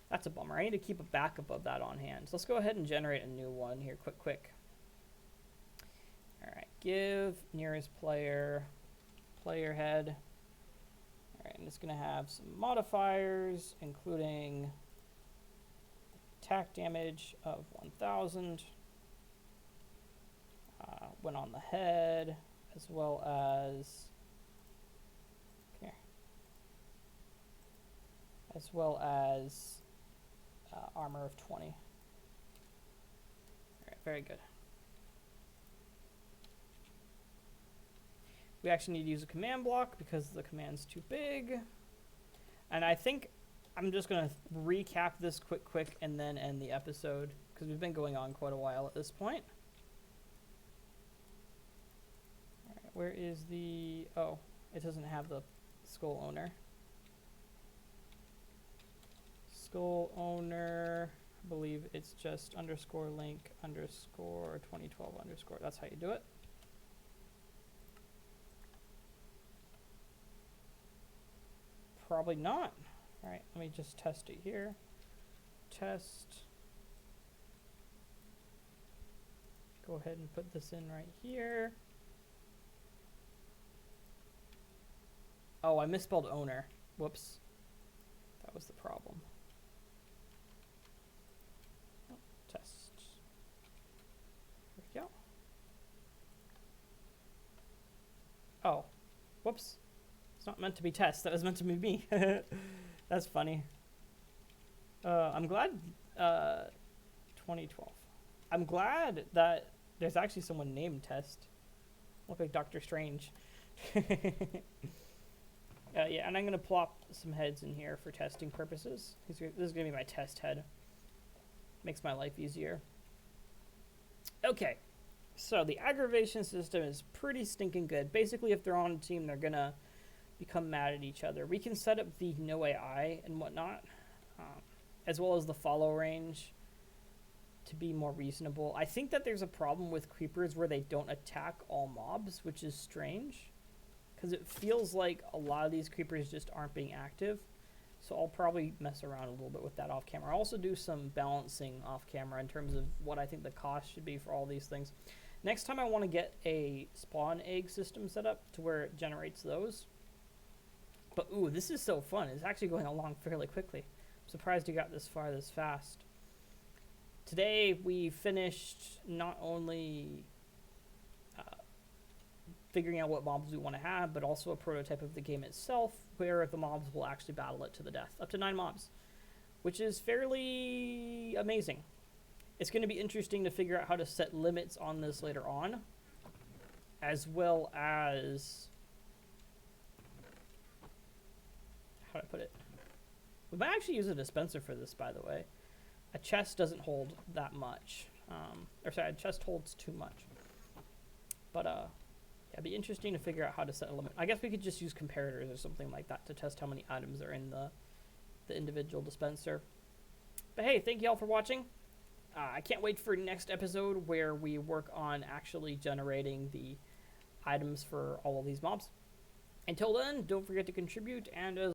That's a bummer. I need to keep a backup of that on hand. So let's go ahead and generate a new one here, quick. All right, give nearest player head. All right, I'm just gonna have some modifiers, including attack damage of 1,000. Went on the head, as well as armor of 20. All right, very good. We actually need to use a command block because the command's too big. And I think I'm just going to recap this quick and then end the episode, because we've been going on quite a while at this point. All right, where is the... Oh, it doesn't have the skull owner. Skull owner, I believe it's just _link _2012 _. That's how you do it. Probably not. All right, let me just test it here. Test. Go ahead and put this in right here. Oh, I misspelled owner. Whoops. That was the problem. Oh, test. There we go. Whoops. It's not meant to be test. That was meant to be me. That's funny. I'm glad 2012. I'm glad that there's actually someone named Test. Look like Doctor Strange. Yeah, and I'm going to plop some heads in here for testing purposes. This is going to be my test head. Makes my life easier. Okay, so the aggravation system is pretty stinking good. Basically, if they're on a team, they're going to become mad at each other. We can set up the no AI and whatnot, as well as the follow range to be more reasonable. I think that there's a problem with creepers where they don't attack all mobs, which is strange, because it feels like a lot of these creepers just aren't being active. So I'll probably mess around a little bit with that off camera. I'll also do some balancing off camera in terms of what I think the cost should be for all these things. Next time I want to get a spawn egg system set up to where it generates those. But ooh, this is so fun. It's actually going along fairly quickly. I'm surprised you got this far this fast. Today we finished not only figuring out what mobs we want to have, but also a prototype of the game itself, where the mobs will actually battle it to the death. Up to 9 mobs, which is fairly amazing. It's going to be interesting to figure out how to set limits on this later on, as well as... how do I put it? We might actually use a dispenser for this, by the way. A chest doesn't hold that much. Or sorry, a chest holds too much. But, yeah, it'd be interesting to figure out how to set a limit. I guess we could just use comparators or something like that to test how many items are in the individual dispenser. But hey, thank you all for watching. I can't wait for next episode where we work on actually generating the items for all of these mobs. Until then, don't forget to contribute, and as